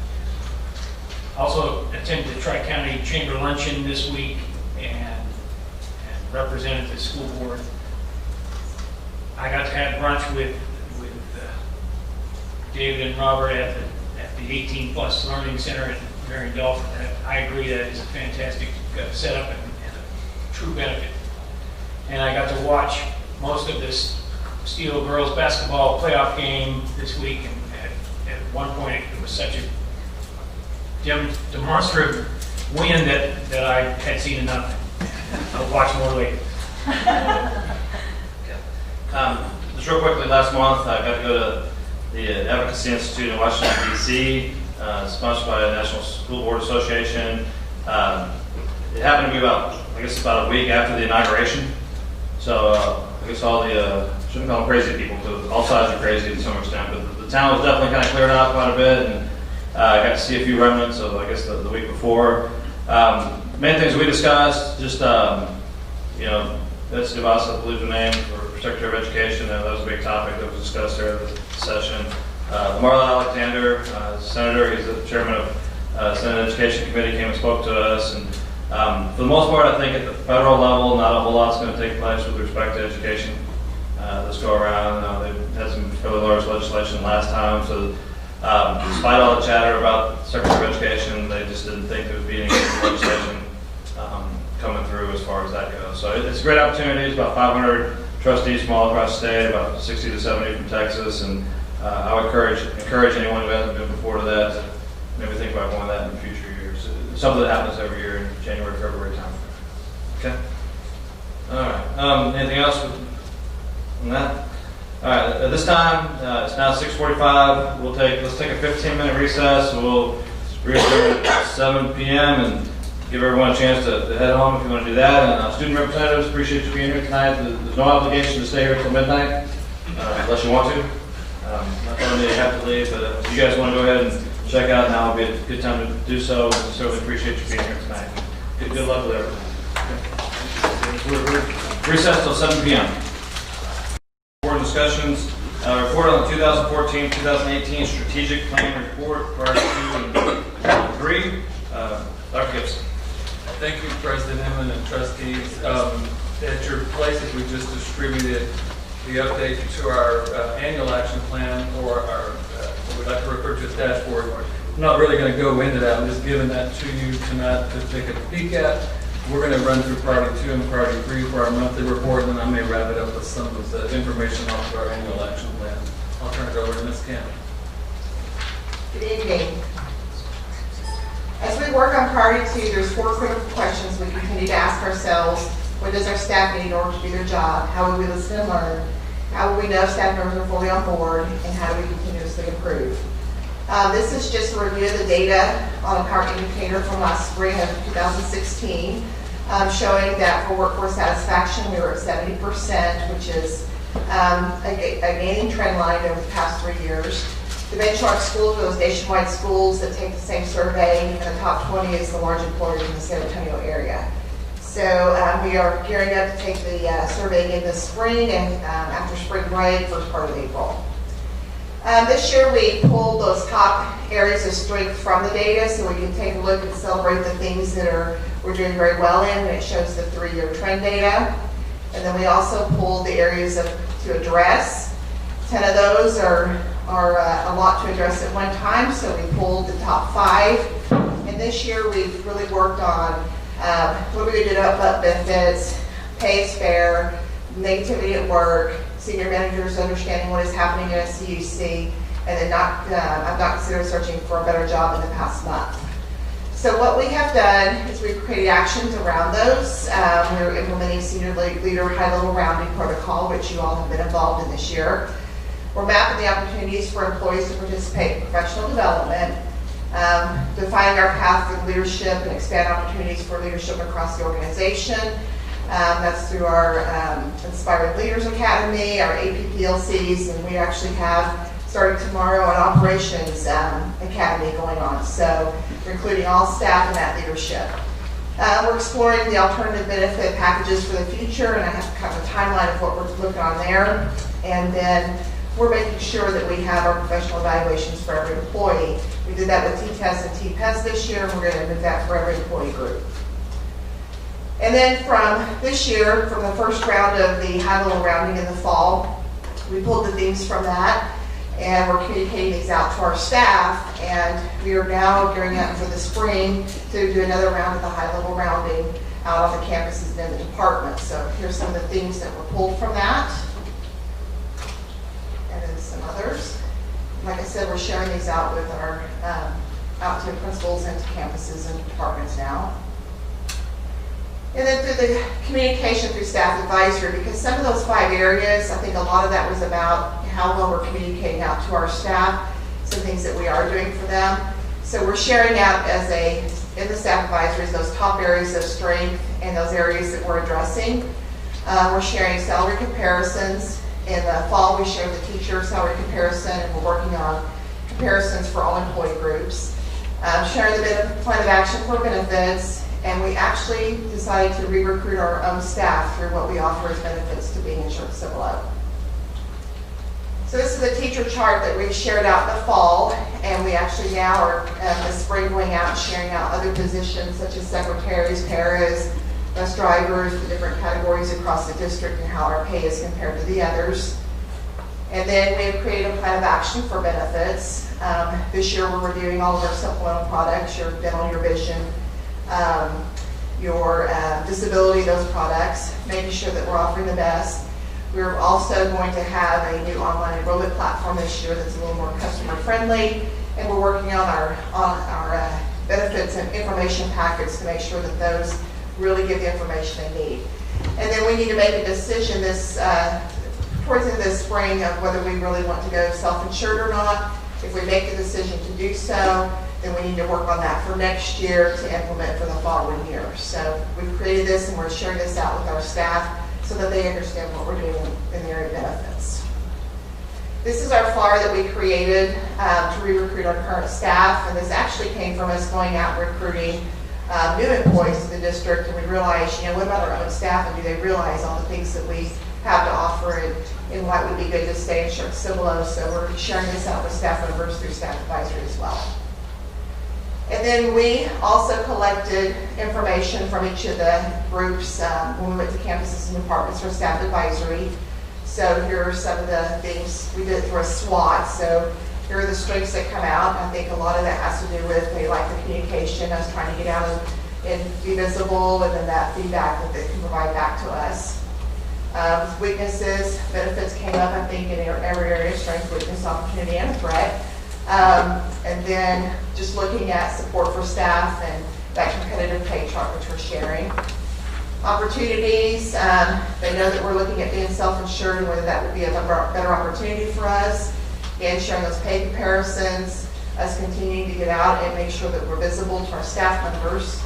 Also attended the Tri-County Chamber Luncheon this week and represented the school board. I got to have brunch with David and Robert at the 18+ Learning Center at Marion Dolphin. I agree that is a fantastic setup and a true benefit. And I got to watch most of this Steele girls basketball playoff game this week, and at one point it was such a demonstrative win that I had seen enough. I'll watch more later. Just real quickly, last month I got to go to the Advocacy Institute in Washington, D.C., sponsored by the National School Board Association. It happened to be about a week after the inauguration. So I guess all the, shouldn't call them crazy people, because all sides are crazy to some extent, but the town was definitely kind of cleared out quite a bit, and I got to see a few remnants of, I guess, the week before. Main things we discussed, just, Betsy DeVos, I believe the name, for Secretary of Education. That was a big topic that was discussed there at the session. Marla Alexander, Senator, he's the chairman of Senate Education Committee, came and spoke to us. And for the most part, I think at the federal level, not a whole lot's going to take place with respect to education this go around. They've had some fairly large legislation last time, so despite all the chatter about the Secretary of Education, they just didn't think there would be any legislation coming through as far as that goes. So it's a great opportunity. It's about 500 trustees from all across the state, about 60 to 70 from Texas, and I would encourage anyone who hasn't been before to that to maybe think about going to that in future years. It's something that happens every year in January, February time. Okay. All right. Anything else on that? All right. At this time, it's now 6:45. Let's take a 15-minute recess. We'll return at 7 p.m. and give everyone a chance to head home if you want to do that. And student representatives, appreciate you being here tonight. There's no obligation to stay here until midnight, unless you want to. Not telling you have to leave, but if you guys want to go ahead and check out now, would be a good time to do so. We certainly appreciate you being here tonight. Good luck with everything. We're recessed till 7 p.m. Board discussions. Report on the 2014-2018 Strategic Plan Report, Part 2 and 3. Dr. Gibson. Thank you, President Inman and trustees. At your places, we just distributed the update to our annual action plan, or our what we like to refer to as dashboard. I'm not really going to go into that. I'm just giving that to you tonight to take a peek at. We're going to run through priority 2 and priority 3 for our monthly report, and then I may wrap it up with some of the information off of our annual action plan. I'll turn it over to Ms. Campbell. Good evening. As we work on priority 2, there's 4 critical questions we continue to ask ourselves. What does our staff need in order to do their job? How will we listen and learn? How will we know staff members are fully on board? And how do we continuously improve? This is just a review of the data on a power indicator from last spring of 2016, showing that for workforce satisfaction, we were at 70%, which is a gaining trend line over the past 3 years. The benchmark schools are those nationwide schools that take the same survey, and the top 20 is the large employers in the San Antonio area. So we are gearing up to take the survey again this spring, and after spring break, first part of April. This year we pulled those top areas of strength from the data so we can take a look and celebrate the things that we're doing very well in, and it shows the 3-year trend data. And then we also pulled the areas to address. 10 of those are a lot to address at one time, so we pulled the top 5. And this year we've really worked on what are we going to do to up benefits, pay is fair, negativity at work, senior managers understanding what is happening in SCUC, and then I've not considered searching for a better job in the past month. So what we have done is we've created actions around those. We're implementing senior leader high-level rounding protocol, which you all have been involved in this year. We're mapping the opportunities for employees to participate in professional development, defining our path for leadership and expand opportunities for leadership across the organization. That's through our Inspiring Leaders Academy, our APPLCs, and we actually have, starting tomorrow, an Operations Academy going on. So we're including all staff in that leadership. We're exploring the alternative benefit packages for the future, and I have kind of a timeline of what we're looking on there. And then we're making sure that we have our professional evaluations for every employee. We did that with T-TEST and T-PES this year, and we're going to do that for every employee group. And then from this year, from the first round of the high-level rounding in the fall, we pulled the themes from that, and we're communicating these out to our staff, and we are now gearing up for the spring to do another round of the high-level rounding out on the campuses and in the departments. So here's some of the themes that were pulled from that, and then some others. Like I said, we're sharing these out with our out to principals and to campuses and departments now. And then through the communication through staff advisory, because some of those 5 areas, I think a lot of that was about how well we're communicating out to our staff, some things that we are doing for them. So we're sharing out in the staff advisories, those top areas of strength and those areas that we're addressing. We're sharing salary comparisons. In the fall, we share the teacher salary comparison, and we're working on comparisons for all employee groups. Sharing the plan of action for benefits, and we actually decided to re-recruit our own staff through what we offer as benefits to being in Schertz-Cibolo. So this is a teacher chart that we shared out in the fall, and we actually now are this spring going out and sharing out other positions such as secretaries, paras, bus drivers, the different categories across the district and how our pay is compared to the others. And then we have created a plan of action for benefits. This year we're reviewing all of our supplemental products, your dental, your vision, your disability, those products, making sure that we're offering the best. We're also going to have a new online enrollment platform this year that's a little more customer friendly, and we're working on our benefits and information packets to make sure that those really give the information they need. And then we need to make a decision towards the end of this spring of whether we really want to go self-insured or not. If we make the decision to do so, then we need to work on that for next year to implement for the following year. So we've created this and we're sharing this out with our staff so that they understand what we're doing in the area of benefits. This is our flyer that we created to re-recruit our current staff, and this actually came from us going out and recruiting new employees to the district, and we realized, what about our own staff, and do they realize all the things that we have to offer and why it would be good to stay in Schertz-Cibolo. So we're sharing this out with staff members through staff advisory as well. And then we also collected information from each of the groups when we went to campuses and departments for staff advisory. So here are some of the things we did through a SWOT. So here are the strengths that come out. I think a lot of that has to do with they like the communication, us trying to get out and be visible, and then that feedback that they can provide back to us. Weaknesses, benefits came up, I think, in every area, strength, weakness, opportunity, and threat. And then just looking at support for staff and that competitive pay chart which we're sharing. Opportunities, they know that we're looking at being self-insured and whether that would be a better opportunity for us. Again, sharing those pay comparisons, us continuing to get out and make sure that we're visible to our staff members.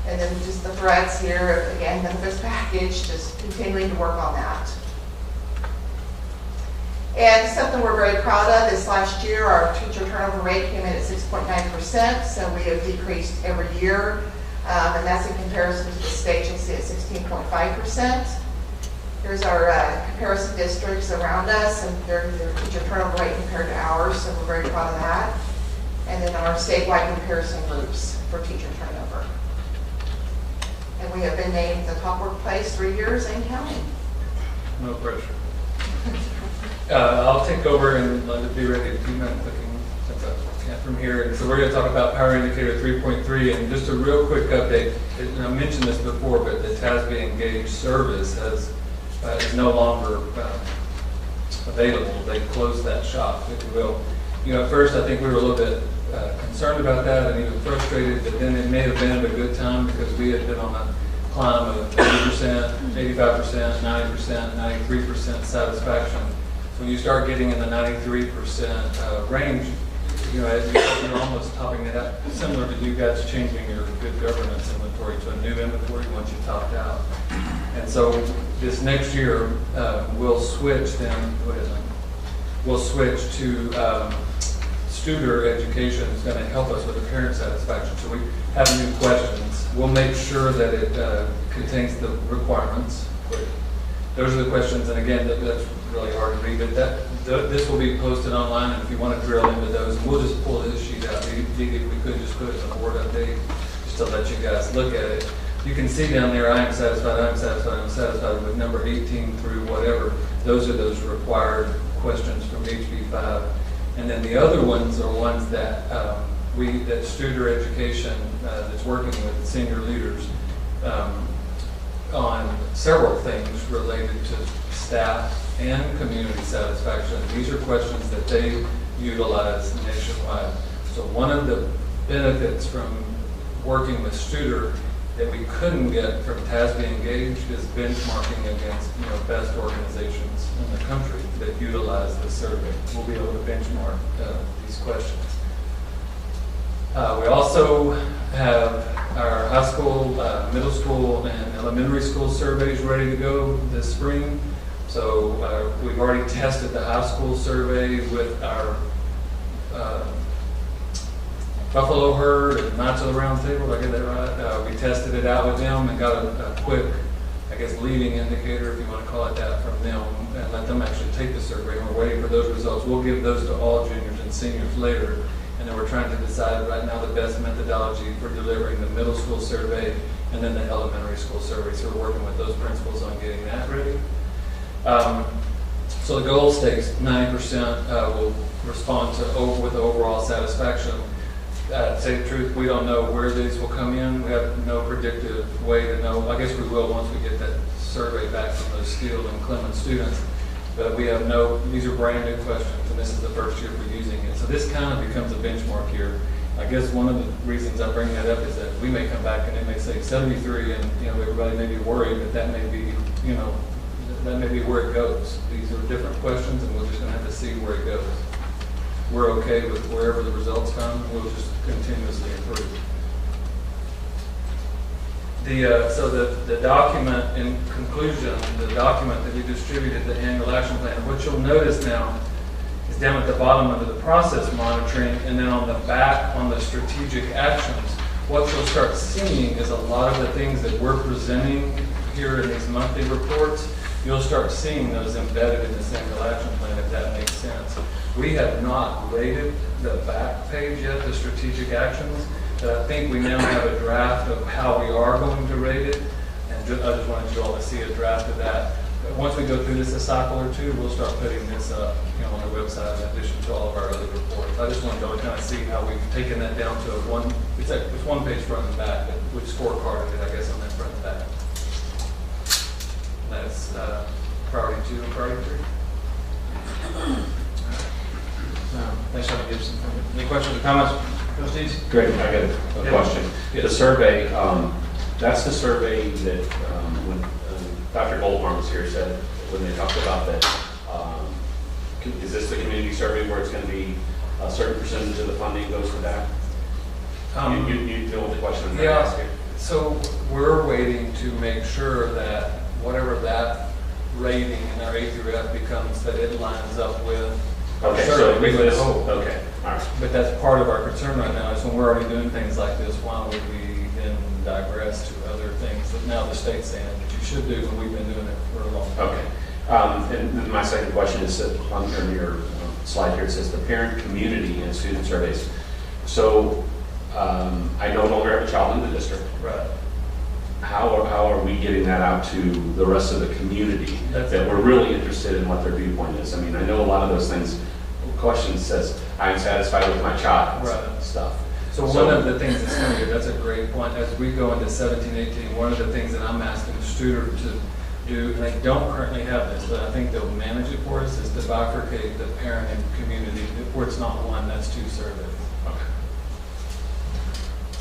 And then just the threats here, again, benefits package, just continuing to work on that. And something we're very proud of is last year our teacher turnover rate came in at 6.9%, so we have decreased every year, and that's in comparison to the state, you'll see at 16.5%. Here's our comparison districts around us and their teacher turnover rate compared to ours, so we're very proud of that. And then our statewide comparison groups for teacher turnover. And we have been named the top workplace 3 years and counting. No pressure. I'll take over and let it be ready to keep clicking from here. And so we're going to talk about Power Indicator 3.3, and just a real quick update. And I mentioned this before, but the TASB Engaged service is no longer available. They closed that shop, if you will. At first I think we were a little bit concerned about that and even frustrated, but then it may have been a good time because we had been on a climb of 80%, 85%, 90%, 93% satisfaction. So when you start getting in the 93% range, you're almost topping it up, similar to you guys changing your good governance inventory to a new inventory once you topped out. And so this next year, we'll switch then, we'll switch to Studer Education is going to help us with the parent satisfaction. So we have new questions. We'll make sure that it contains the requirements. Those are the questions, and again, that's really hard to read, but this will be posted online, and if you want to drill into those, we'll just pull this sheet out. If we could just put it in a board update, just to let you guys look at it. You can see down there, I am satisfied, I'm satisfied, I'm satisfied with number 18 through whatever. Those are those required questions from HB5. And then the other ones are ones that that Studer Education that's working with senior leaders on several things related to staff and community satisfaction. These are questions that they utilize nationwide. So one of the benefits from working with Studer that we couldn't get from TASB Engage is benchmarking against, best organizations in the country that utilize this survey. We'll be able to benchmark these questions. We also have our high school, middle school, and elementary school surveys ready to go this spring. So we've already tested the high school survey with our Buffalo Herd and Knights of the Round Table. Did I get that right? We tested it out with them and got a quick, leading indicator, if you want to call it that, from them, and let them actually take the survey. And we're waiting for those results. We'll give those to all juniors and seniors later. And then we're trying to decide right now the best methodology for delivering the middle school survey and then the elementary school survey. So we're working with those principals on getting that ready. So the goal states 90% will respond to with overall satisfaction. To say the truth, we don't know where these will come in. We have no predictive way to know. I guess we will once we get that survey back from those Steele and Clemens students. But we have these are brand new questions, and this is the first year we're using it. So this kind of becomes a benchmark here. I guess one of the reasons I bring that up is that we may come back and it may say 73, and everybody may be worried, but that may be, that may be where it goes. These are different questions, and we're just going to have to see where it goes. We're okay with wherever the results come. We'll just continuously improve. So the document, in conclusion, the document that we distributed, the annual action plan, what you'll notice now is down at the bottom under the process monitoring, and then on the back on the strategic actions, what you'll start seeing is a lot of the things that we're presenting here in these monthly reports. You'll start seeing those embedded in this annual action plan, if that makes sense. We have not rated the back page yet, the strategic actions, but I think we now have a draft of how we are going to rate it, and I just wanted you all to see a draft of that. But once we go through this a cycle or two, we'll start putting this up on the website in addition to all of our other reports. I just wanted you all to kind of see how we've taken that down to it's one page front and back, but we scorecarded it, I guess, on that front and back. That's priority 2 and priority 3. Thanks, Dr. Gibson. Any questions or comments, trustees? Great, I got a question. The survey, that's the survey that when Dr. Goldhorn was here said, when they talked about that, is this the community survey where it's going to be a certain percentage of the funding goes to that? You know what the question I'm asking? So we're waiting to make sure that whatever that rating in our A through F becomes, that it lines up with. Okay, so we would hope. Okay, all right. But that's part of our concern right now is when we're already doing things like this, why would we then digress to other things that now the state's saying that you should do when we've been doing it for a long time? Okay. And then my second question is on your slide here, it says the parent, community, and student surveys. So I no longer have a child in the district. Right. How are we getting that out to the rest of the community that we're really interested in what their viewpoint is? I mean, I know a lot of those things, questions says, I'm satisfied with my child, right. Stuff. So one of the things that's coming here, that's a great point. As we go into 17, 18, one of the things that I'm asking the student to do, and they don't currently have this, but I think they'll manage it for us, is to bifurcate the parent and community, where it's not one, that's 2 surveys. Okay.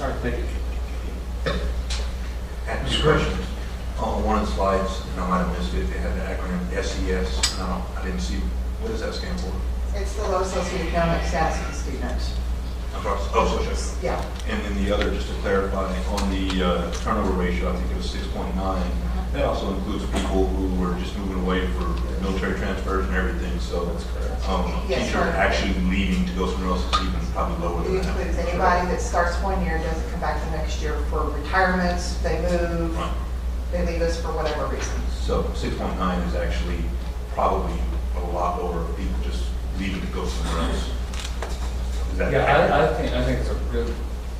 All right, thank you. I have 2 questions. On one of the slides, and I might have missed it, it had the acronym SES, and I didn't see, what does that stand for? It's the low socioeconomic status of the student. Social. Yeah. And then the other, just to clarify, on the turnover ratio, I think it was 6.9. That also includes people who were just moving away for military transfers and everything. So Yes, teachers are actually leaving to go somewhere else is even probably lower It than that. includes anybody that starts one year, doesn't come back the next year for retirements, they move, they leave us for whatever reason. So 6.9 is actually probably a lot lower of people just leaving to go somewhere else. Is that accurate? I think it's a good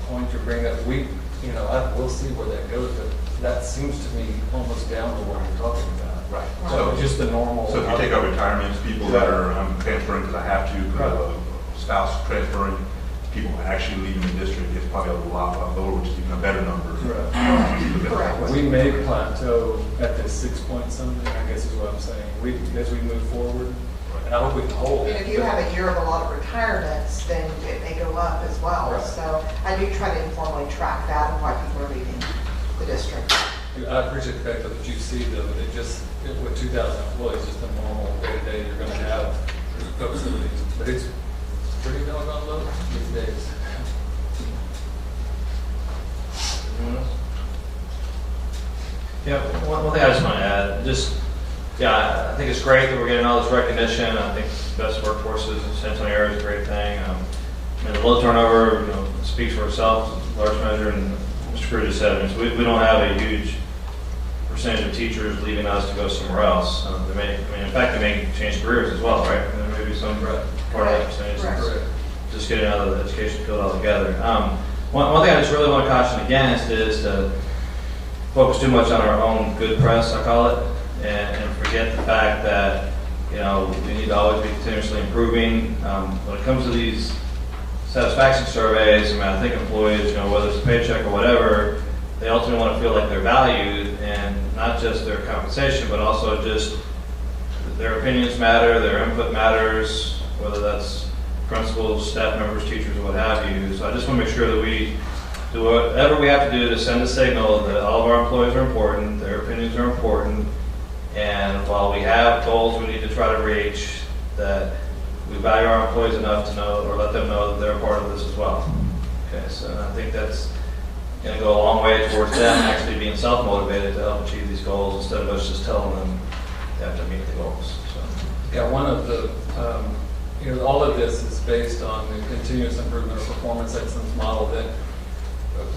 point to bring up. We'll see where that goes, but that seems to me almost down to what you're talking about. Right. So just the normal. So if you take out retirements, people that are, I'm transferring because I have to, because of a spouse transferring, people actually leaving the district, it's probably a lot lower, which is even a better number. Correct. We may plateau at this 6 point something, I guess is what I'm saying. As we move forward, And I hope we can hold And it. if you have a year of a lot of retirements, then it may go up as well. Right. So I do try to informally track that and why people are leaving the district. I appreciate the fact that you see though, that with 2,000 employees, just a normal day-to-day, you're going to have facilities. But it's pretty doggone low these days. Yeah, one thing I just want to add, I think it's great that we're getting all this recognition. I think best workforces in San Antonio area is a great thing. The low turnover, speaks for itself, large measure, and Mr. Cruz just said, we don't have a huge percentage of teachers leaving us to go somewhere else. In fact, they may change careers as well, right? And there may be some part of that percentage that's just getting out of the education field altogether. One thing I just really want to caution against is to focus too much on our own good press, I call it, and forget the fact that we need to always be continuously improving. When it comes to these satisfaction surveys, I think employees, whether it's a paycheck or whatever, they ultimately want to feel like they're valued, and not just their compensation, but also just their opinions matter, their input matters, whether that's principals, staff members, teachers, or what have you. So I just want to make sure that we do whatever we have to do to send a signal that all of our employees are important, their opinions are important, and while we have goals we need to try to reach, that we value our employees enough to know, or let them know that they're a part of this as well. Okay, so I think that's going to go a long way towards them actually being self-motivated to help achieve these goals instead of us just telling them they have to meet the goals. So. Yeah, one of the, all of this is based on the continuous improvement or performance excellence model that,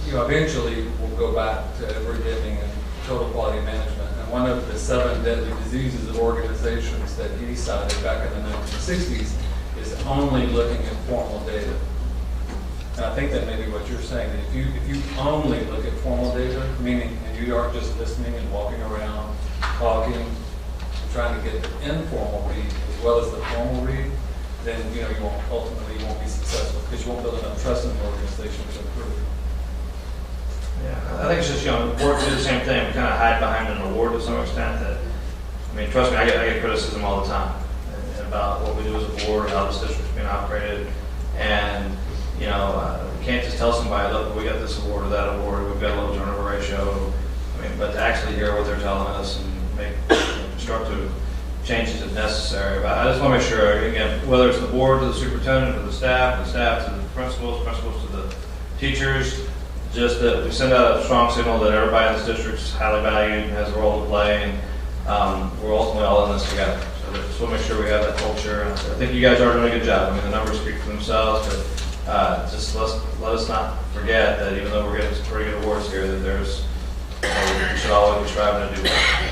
eventually we'll go back to everything and total quality management. And one of the 7 deadly diseases of organizations that he cited back in the 1960s is only looking at formal data. And I think that may be what you're saying, that if you only look at formal data, meaning, and you aren't just listening and walking around, talking, trying to get the informal read as well as the formal read, then you won't be successful because you won't build enough trust in the organization to improve. Yeah, I think it's just, boards do the same thing. We kind of hide behind an award to some extent that, trust me, I get criticism all the time about what we do as a board and how this district's being operated. And, we can't just tell somebody, look, we got this award or that award, we've got a low turnover ratio. But to actually hear what they're telling us and make constructive changes if necessary. But I just want to make sure, again, whether it's the board to the superintendent or the staff to the principals to the teachers, just that we send out a strong signal that everybody in this district is highly valued and has a role to play, and we're ultimately all in this together. So just want to make sure we have that culture. And I think you guys are doing a good job. The numbers speak for themselves, but just let us not forget that even though we're getting some pretty good awards here, that there's we should always be striving to do better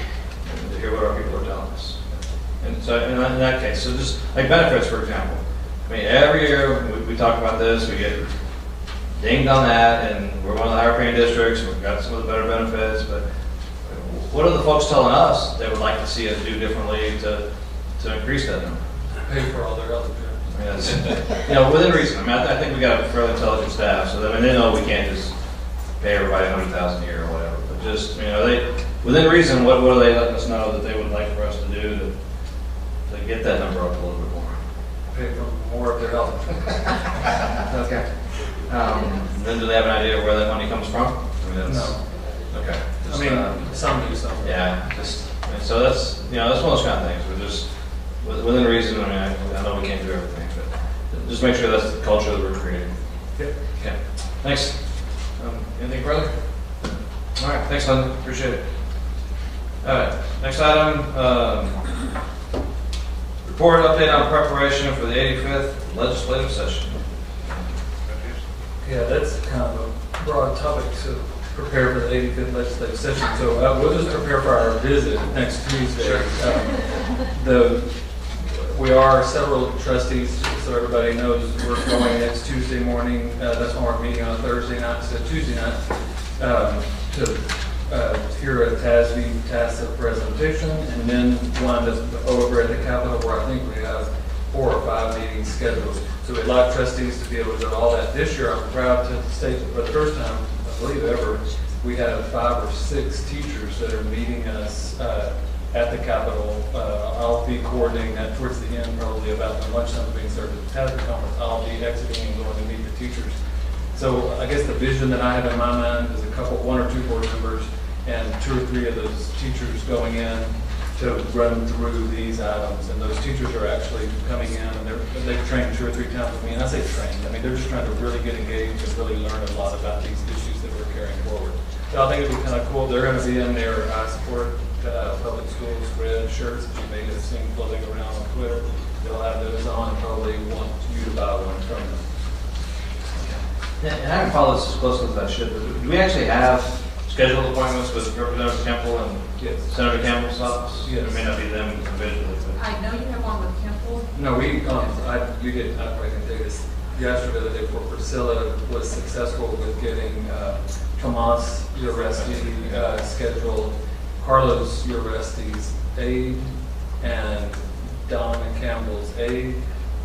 and to hear what our people are telling us. And so in that case, so just like benefits, for example. Every year we talk about this, we get dinged on that, and we're one of the higher paying districts, we've got some of the better benefits, but what are the folks telling us they would like to see us do differently to increase that number? Pay for all their health insurance. Within reason. I think we got a fairly intelligent staff, so they know we can't just pay everybody $100,000 a year or whatever. But just, within reason, what are they letting us know that they would like for us to do to get that number up a little bit more? Pay for more of their health insurance. Okay. Then do they have an idea of where that money comes from? No. Okay. Just, some do, some. Yeah. So that's that's one of those kind of things. We're just within reason. I know we can't do everything, but just make sure that's the culture that we're creating. Yep. Okay. Thanks. Anything further? All right. Thanks, Linda. Appreciate it. All right. Next item. Report update on preparation for the 85th legislative session. Yeah, that's kind of a broad topic to prepare for the 85th legislative session. So we'll just prepare for our visit next Tuesday. Sure. We are several trustees, so everybody knows we're going next Tuesday morning. That's when we're meeting on Thursday night instead of Tuesday night to hear a TASB presentation, and then one over at the Capitol where I think we have 4 or 5 meetings scheduled. So we'd like trustees to be able to do all that. This year, I'm proud to state that for the first time, I believe ever, we have 5 or 6 teachers that are meeting us at the Capitol. I'll be coordinating that towards the end, probably about when lunchtime is being served at the Tasker Conference. I'll be exiting and going to meet the teachers. So I guess the vision that I have in my mind is one or two board members and 2 or 3 of those teachers going in to run through these items. And those teachers are actually coming in and they've trained 2 or 3 times with me. And I say trained, I mean, they're just trying to really get engaged and really learn a lot about these issues that we're carrying forward. So I think it'd be kind of cool. They're going to be in their I support public schools red shirts that you may have seen floating around on Twitter. They'll have those on and probably want you to buy one from them. Yeah, and I haven't followed this as closely as I should, but do we actually have scheduled appointments with Representative Temple and Senator Campbell's office? Yes. It may not be them individually, but. I know you have one with Temple. No, I can tell you this. Yesterday, the day before, Priscilla was successful with getting Tomas Uresti scheduled, Carlos Uresti's aide, and Donna Campbell's aide,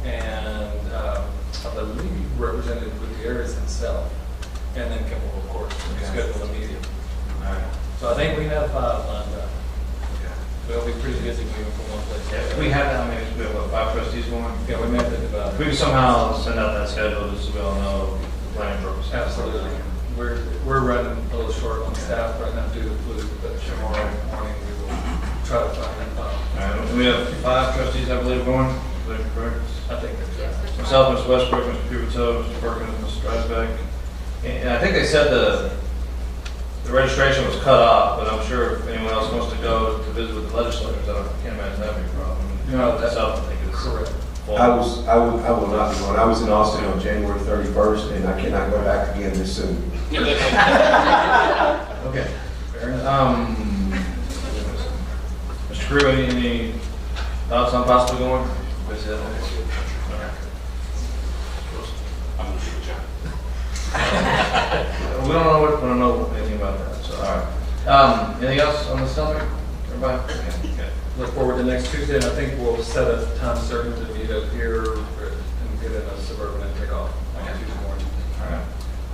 and I believe Representative Gutierrez himself, and then Kimball, of course, scheduled immediately. All right. So I think we have 5 lined up. We'll be pretty busy moving from one place to If another. we have that, maybe we have 5 trustees going. Yeah, we may have to divide. If we can somehow send out that schedule, just so we all know the planning purpose. Absolutely. We're running a little short on staff right now due to flu, but tomorrow morning we will try to find that file. All right, we have 5 trustees, I believe, going. Is that correct? I think that's right. Myself, Mr. Westbrook, Mr. Puberto, Mr. Perkins, Mr. Streisbeck. And I think they said the registration was cut off, but I'm sure if anyone else wants to go to visit with the legislators, I can't imagine that'd be a problem. No, that's I think it's correct. I will not be going. I was in Austin on January 31st, and I cannot go back again this soon. Okay. Fair enough. Mr. Crew, any thoughts on possibly going? Visit? I'm going to shoot John. We don't know anything about that, so, all right. Anything else on this topic? Everybody? Okay. Look forward to next Tuesday, and I think we'll set a time certain to meet up here and get in a Suburban and take off on Tuesday morning.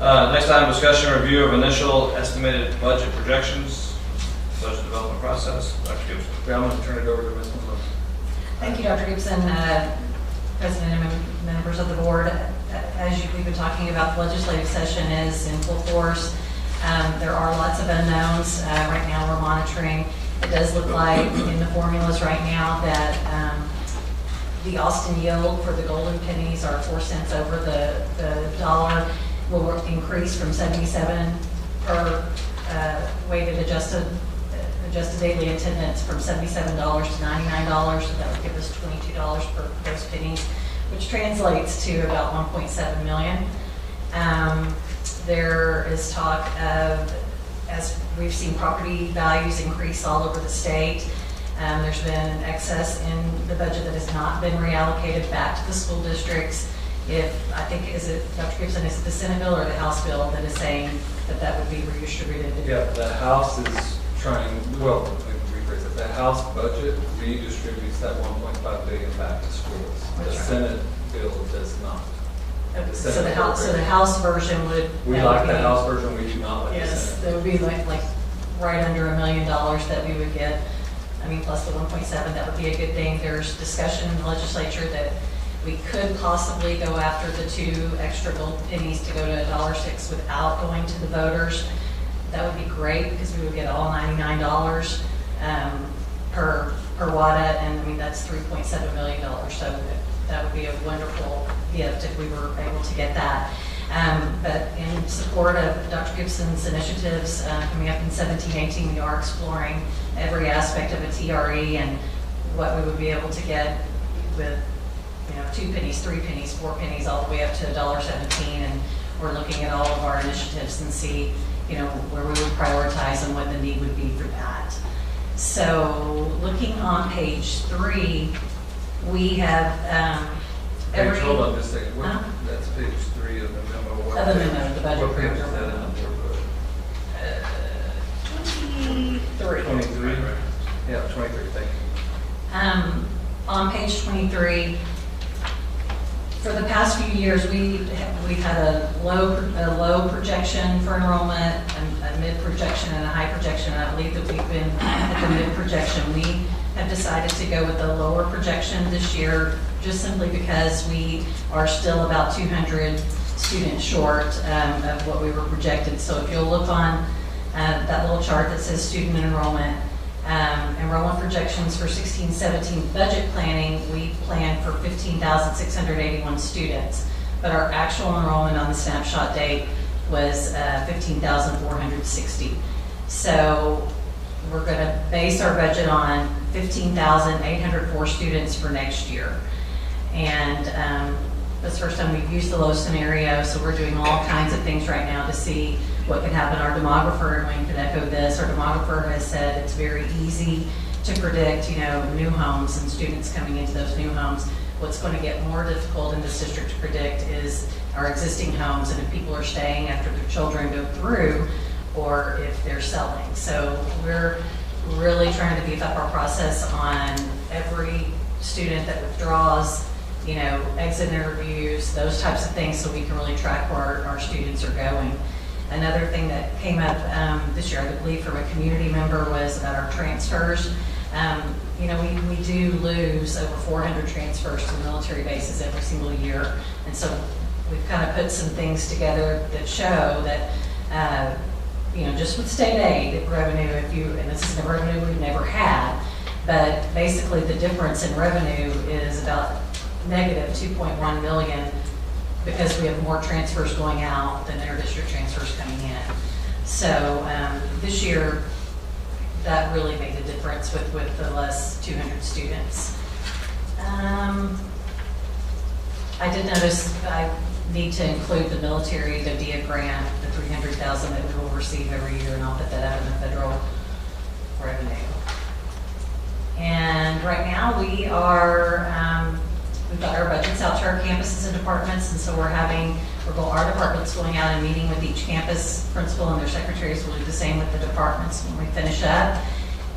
All right. Next item, discussion review of initial estimated budget projections, budget development process. Dr. Gibson. Okay, I'm going to turn it over to Ms. Malone. Thank you, Dr. Gibson, President and members of the board. As we've been talking about, the legislative session is in full force. There are lots of unknowns. Right now we're monitoring. It does look like in the formulas right now that the Austin yield for the golden pennies are 4 cents over the dollar will increase from 77 per weighted adjusted daily attendance from $77 to $99. So that would give us $22 per those pennies, which translates to about 1.7 million. There is talk of, as we've seen property values increase all over the state, there's been an excess in the budget that has not been reallocated back to the school districts. I think, is it, Dr. Gibson, is it the Senate bill or the House bill that is saying that that would be redistributed? Yeah, the House is trying, well, let me rephrase it. The House budget redistributes that 1.5 billion back to schools. The Senate bill does not. So the House version would. We like the House version. We do not like the Senate. Yes, that would be like right under $1 million that we would get. I mean, plus the 1.7, that would be a good thing. There's discussion in the legislature that we could possibly go after the 2 extra gold pennies to go to $1.06 without going to the voters. That would be great because we would get all $99 per WADA, and I mean that's $3.7 million. So that would be a wonderful gift if we were able to get that. But in support of Dr. Gibson's initiatives coming up in 17-18, we are exploring every aspect of a TRE and what we would be able to get with 2 pennies, 3 pennies, 4 pennies, all the way up to $1.17. And we're looking at all of our initiatives and see where we would prioritize and what the need would be for that. So looking on page 3, we have Hold on just a second. That's page 3 of the memo. Of the memo, the budget. What page is that in? 23. 23? Yeah, 23, thank you. On page 23, For the past few years, we've had a low projection for enrollment, a mid projection, and a high projection. And I believe that we've been at the mid projection. We have decided to go with the lower projection this year, just simply because we are still about 200 students short of what we were projected. So if you'll look on that little chart that says student enrollment projections for 16-17 budget planning, we planned for 15,681 students, but our actual enrollment on the snapshot date was 15,460. So we're going to base our budget on 15,804 students for next year. And that's the first time we've used the low scenario, so we're doing all kinds of things right now to see what can happen. Our demographer, and Wayne could echo this, our demographer has said it's very easy to predict, new homes and students coming into those new homes. What's going to get more difficult in this district to predict is our existing homes, and if people are staying after their children go through, or if they're selling. So we're really trying to beef up our process on every student that withdraws, exit interviews, those types of things, so we can really track where our students are going. Another thing that came up this year, I believe, from a community member was about our transfers. We do lose over 400 transfers to military bases every single year, and so we've kind of put some things together that show that, just with state aid revenue, and this is a revenue we've never had, but basically the difference in revenue is about negative 2.1 million because we have more transfers going out than inter-district transfers coming in. So this year, that really made a difference with the less 200 students. I did notice I need to include the military DODEA grant, the $300,000 that we will receive every year, and I'll put that out in the federal revenue. And right now we are, we've got our budgets out to our campuses and departments, and so our department's going out and meeting with each campus principal and their secretaries. We'll do the same with the departments when we finish up.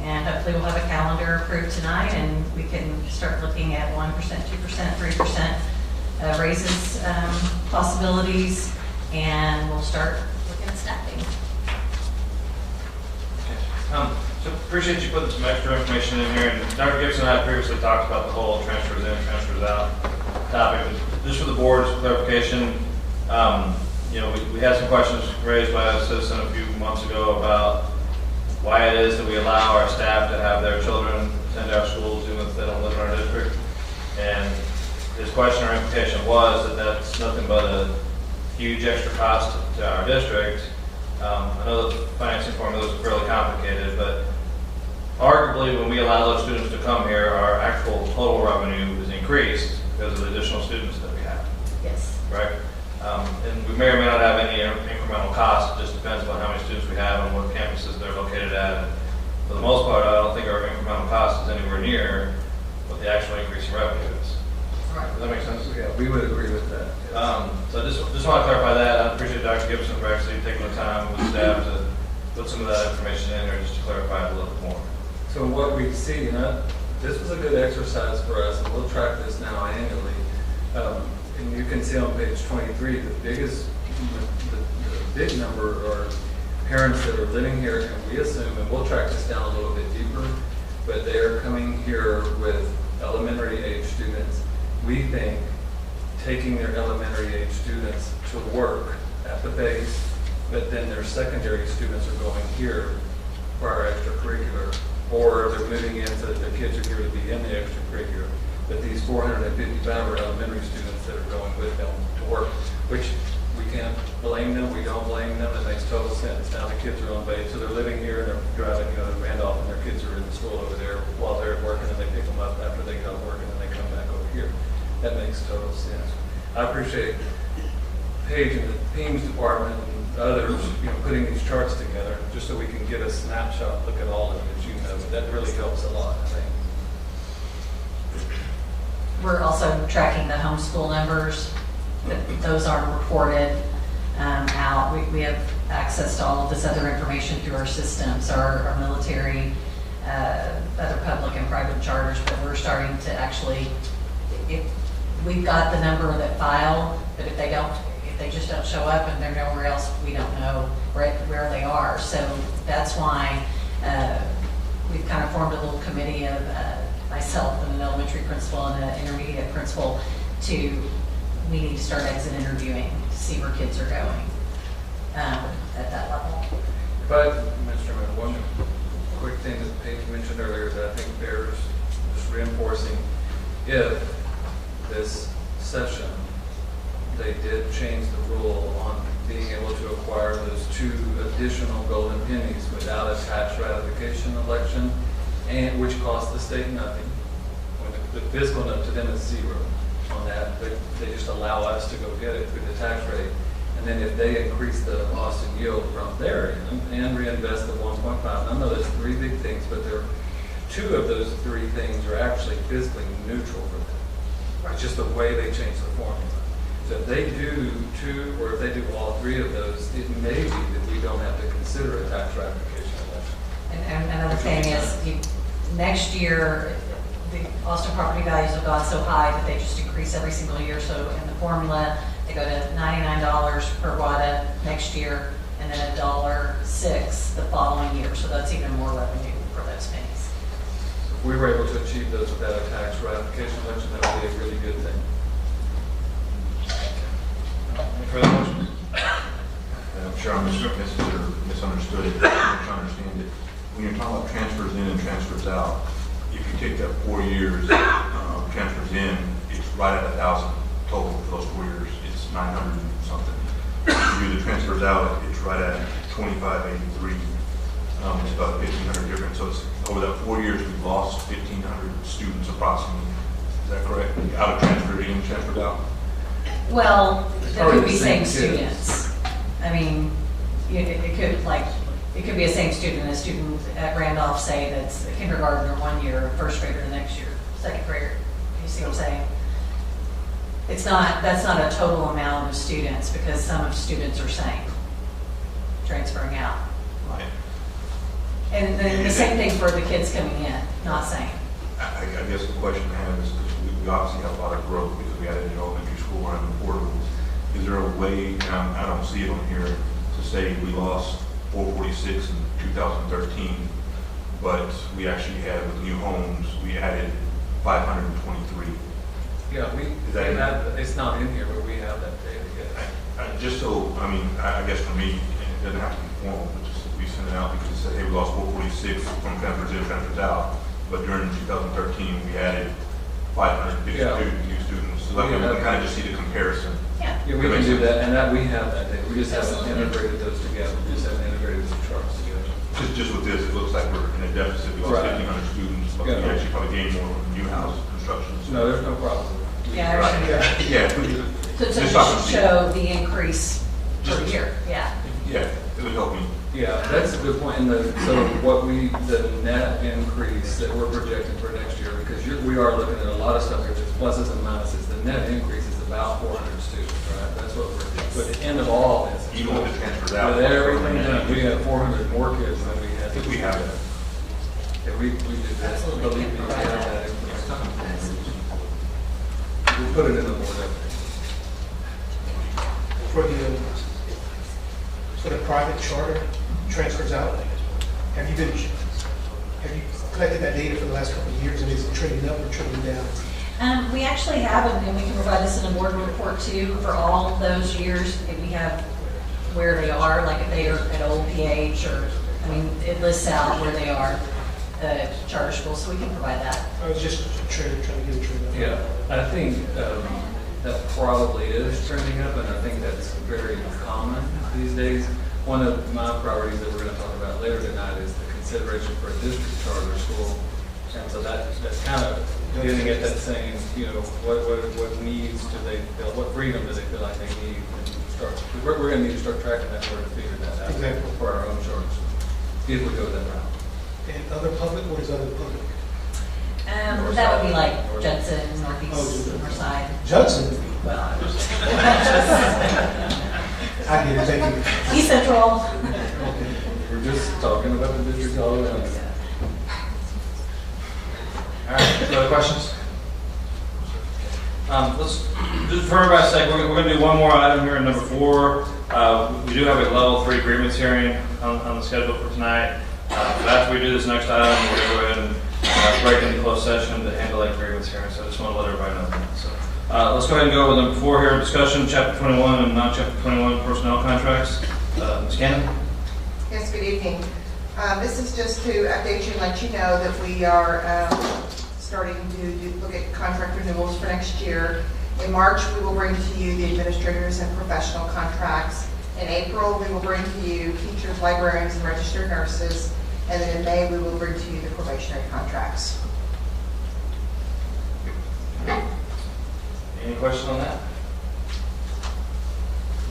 And hopefully we'll have a calendar approved tonight, and we can start looking at 1%, 2%, 3% raises possibilities, and we'll start looking at staffing. So appreciate you putting some extra information in here. And Dr. Gibson and I previously talked about the whole transfers in, transfers out topic. But just for the board's clarification, we had some questions raised by a citizen a few months ago about why it is that we allow our staff to have their children attend our schools even if they don't live in our district. And his question or implication was that that's nothing but a huge extra cost to our district. I know the financing formulas are fairly complicated, but arguably when we allow those students to come here, our actual total revenue is increased because of the additional students that we have. Yes. Right? And we may or may not have any incremental cost. It just depends on how many students we have and what campuses they're located at. And for the most part, I don't think our incremental cost is anywhere near what the actual increase in revenue is. Right. Does that make sense? Yeah, we would agree with that. So I just want to clarify that. I appreciate Dr. Gibson for actually taking the time with staff to put some of that information in there just to clarify it a little bit more. So what we see, this was a good exercise for us, and we'll track this now annually. And you can see on page 23, the big number are parents that are living here, and we assume, and we'll track this down a little bit deeper, but they are coming here with elementary age students. We think taking their elementary age students to work at the base, but then their secondary students are going here for our extracurricular, or they're moving into, their kids are here to be in the extracurricular. But these 455 are elementary students that are going with them to work, which we can't blame them, we don't blame them, it makes total sense. Now the kids are on base, so they're living here and they're driving, to Randolph, and their kids are in school over there while they're working, and they pick them up after they get off work, and then they come back over here. That makes total sense. I appreciate Paige and the Teams department and others, putting these charts together just so we can get a snapshot, look at all of it, that really helps a lot, I think. We're also tracking the homeschool numbers. Those aren't reported out. We have access to all of this other information through our systems, our military, other public and private charters, but we're starting to actually, we've got the number that file, but if they just don't show up and they're nowhere else, we don't know where they are. So that's why we've kind of formed a little committee of myself and an elementary principal and an intermediate principal we need to start exit interviewing to see where kids are going at that level. But, Mr. Chairman, one quick thing that Paige mentioned earlier that I think bears just reinforcing, if this session, they did change the rule on being able to acquire those 2 additional golden pennies without a tax ratification election, and which cost the state nothing. When the fiscal note to them is 0 on that, they just allow us to go get it through the tax rate. And then if they increase the Austin yield from their end and reinvest the 1.5, I know there's 3 big things, but there 2 of those 3 things are actually fiscally neutral for them. It's just the way they change the formula. So if they do 2, or if they do all 3 of those, it may be that we don't have to consider a tax ratification election. And another thing is, next year, the Austin property values have gone so high that they just increase every single year. So in the formula, they go to $99 per WADA next year, and then $1.06 the following year. So that's even more revenue for those pennies. If we were able to achieve those without a tax ratification election, that would be a really good thing. Any further questions? I'm sure I misunderstood it. I'm trying to understand it. When you're talking about transfers in and transfers out, if you take that 4 years, transfers in, it's right at 1,000 total for those 4 years. It's 900 and something. If you do the transfers out, it's right at 2583. It's about 1,500 difference. So it's over that 4 years, we've lost 1,500 students approximately. Is that correct? Out of transferred in, transferred out? Well, there could be same kids. students. I mean, it could be a same student, a student at Randolph, say that's a kindergartner 1 year, a first grader the next year, second grader. You see what I'm saying? That's not a total amount of students, because some of students are same, transferring out. Right. And then the same thing for the kids coming in, not same. I guess the question I have is, because we obviously have a lot of growth because we added an elementary school and the portables. Is there a way, and I don't see it on here, to say we lost 446 in 2013, but we actually had, with new homes, we added 523. Yeah, it's not in here, but we have that data. Just so, I guess for me, it doesn't have to be formal, but just we send it out because it said, hey, we lost 446 from transfers in, transfers out, but during 2013, we added 552 new students. So that we can kind of just see the comparison. Yeah, we can do that, and we have that data. We just haven't integrated those together. We just haven't integrated the charts together. Just with this, it looks like we're in a deficit. We lost 1,500 students, but we actually probably gained more with new house construction. No, there's no problem. Yeah, So to show the increase per year, yeah. Yeah, it would help me. Yeah, that's a good point. And so the net increase that we're projecting for next year, because we are looking at a lot of stuff here, there's pluses and minuses. The net increase is about 400 students, right? That's what we're, but the end of all this. Even with the transfers out. With everything done, we have 400 more kids than we had. I think we have that. Yeah, we did that. Believe me, we have that increase. We'll put it in the board update. For the private charter transfers out, have you collected that data for the last couple of years, and is it trending up or trending down? We actually have, and we can provide this in a board report too, for all those years. If we have where they are, like if they are at old PH, or, it lists out where they are, the charter school, so we can provide that. I was just trying to get a trend up. Yeah, I think that probably is trending up, and I think that's very common these days. One of my priorities that we're going to talk about later tonight is the consideration for a district charter school. And so that's kind of getting at that saying, what needs do they feel, what freedom do they feel like they need? And we're going to need to start tracking that word to figure that out for our own charter school, if we go that route. And other public, what is other public? That would be like Judson, Northeast, Northside. Judson? Well, I get it, thank you. East Central. We're just talking about the district all around. All right, any other questions? Let's just for everybody's sake, we're going to do one more item here in number 4. We do have a level 3 grievance hearing on the schedule for tonight. But after we do this next item, we're going to go ahead and break into closed session to handle that grievance hearing. So I just want to let everybody know that. So let's go ahead and go with number 4 here, discussion, Chapter 21 and non-Chapter 21 personnel contracts. Ms. Cannon? Yes, good evening. This is just to update you and let you know that we are starting to look at contract renewals for next year. In March, we will bring to you the administrators and professional contracts. In April, we will bring to you teachers, librarians, and registered nurses. And then in May, we will bring to you the probationary contracts. Any questions on that?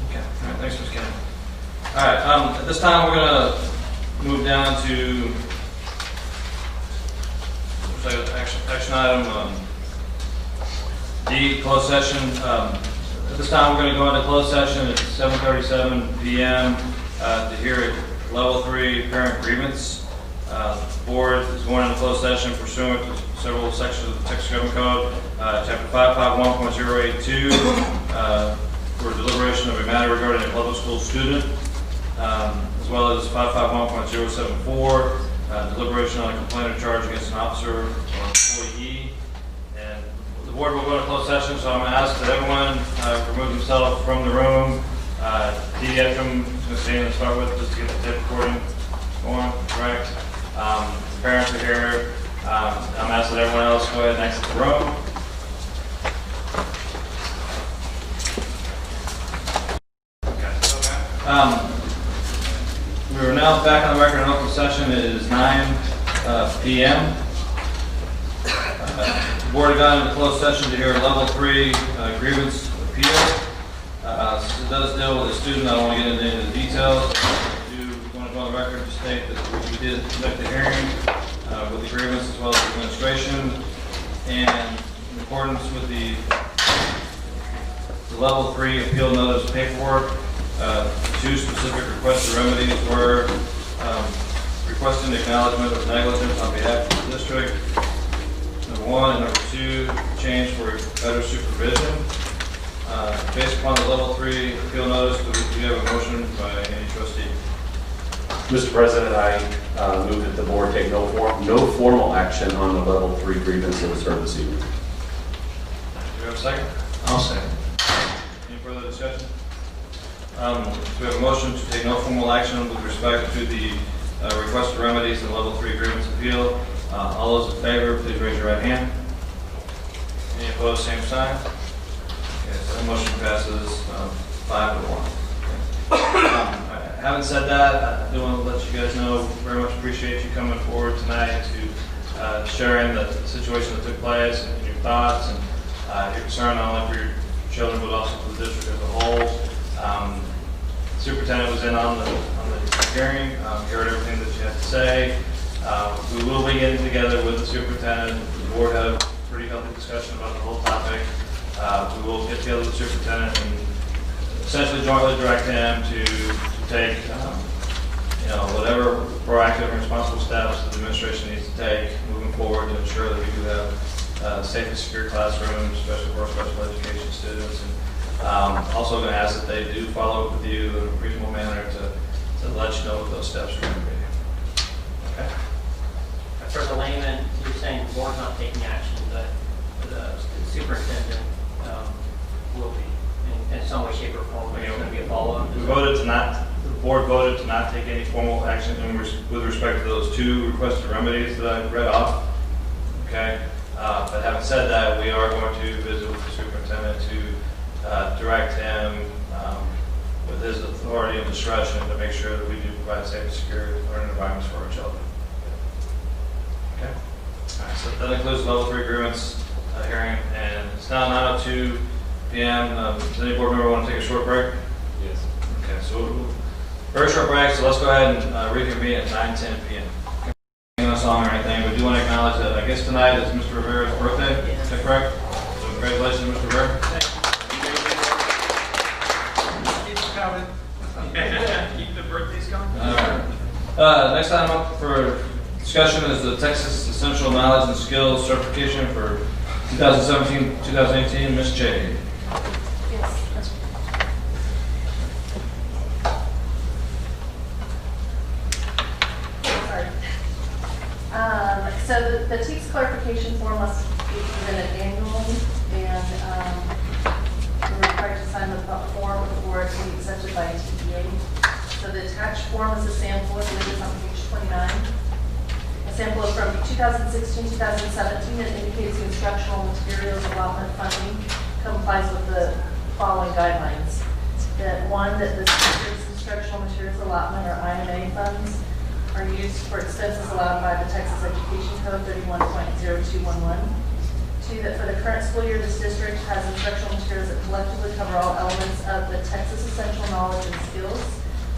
Okay. All right. Thanks, Ms. Cannon. All right. At this time, we're going to move down to action item D, closed session. At this time, we're going to go into closed session at 7:37 p.m. To hear a level 3 parent grievance. The board is going into closed session pursuant to several sections of the Texas Government Code, Chapter 551.082, for deliberation of a matter regarding a public school student, as well as 551.074, deliberation on a complaint or charge against an officer or employee. And the board will go to closed session, so I'm going to ask that everyone remove themselves from the room. Dee Edcom is going to stand and start with just to get the tape recording going, correct? The parents are here. I'm asking everyone else to go ahead and exit the room. Okay. We are now back on the record in open session. It is 9 p.m. The board got into closed session to hear a level 3 grievance appeal. It does deal with a student. I don't want to get into any of the details. I do want to go on the record to state that we did conduct the hearing with the grievance as well as the administration, and in accordance with the level 3 appeal notice paperwork, 2 specific requested remedies were requesting acknowledgement of negligence on behalf of the district, number 1, and number 2, change for better supervision. Based upon the level 3 appeal notice, do you have a motion by any trustee? Mr. President, I move that the board take no formal action on the level 3 grievance that was heard this evening. Do you have a second? I'll second. Any further discussion? We have a motion to take no formal action with respect to the requested remedies in the level 3 grievance appeal. All those in favor, please raise your right hand. Any opposed, same sign. Okay, so that motion passes 5-1. Having said that, I do want to let you guys know, very much appreciate you coming forward tonight to sharing the situation that took place and your thoughts and your concern not only for your children but also for the district as a whole. Superintendent was in on the hearing, heard everything that you had to say. We will be getting together with the superintendent. The board had a pretty healthy discussion about the whole topic. We will get together with the superintendent and essentially jointly direct him to take whatever proactive and responsible steps the administration needs to take moving forward to ensure that we do have safe and secure classrooms, especially for our special education students. And also going to ask that they do follow up with you in a reasonable manner to let you know what those steps are going to be. Okay. For the layman, you're saying the board's not taking action, but the superintendent will be in some way, shape, or form. There's going to be a follow-up. The board voted to not take any formal action with respect to those 2 requested remedies that I read off. Okay. But having said that, we are going to visit with the superintendent to direct him with his authority and discretion to make sure that we do provide safe and secure learning environments for our children. Okay. All right. So that includes level 3 grievance hearing, and it's now 9:02 p.m. Does any board member want to take a short break? Yes. Okay. So very short break. So let's go ahead and reconvene at 9:10 p.m. No song or anything. We do want to acknowledge that I guess tonight is Mr. Rivera's birthday. Is that correct? So congratulations, Mr. Rivera. Keep the birthdays coming. All right. Next item up for discussion is the Texas Essential Knowledge and Skills Certification for 2017-2018, Ms. J. Yes. Sorry. So the TEKS clarification form must be presented annually, and we're required to sign the form before it can be accepted by TEA. So the attached form is a sample, I believe it's on page 29. A sample is from 2016-2017 that indicates the instructional materials allotment funding complies with the following guidelines. That one, that the district's instructional materials allotment or IMA funds are used for expenses allowed by the Texas Education Code 31.0211. Two, that for the current school year, this district has instructional materials that collectively cover all elements of the Texas Essential Knowledge and Skills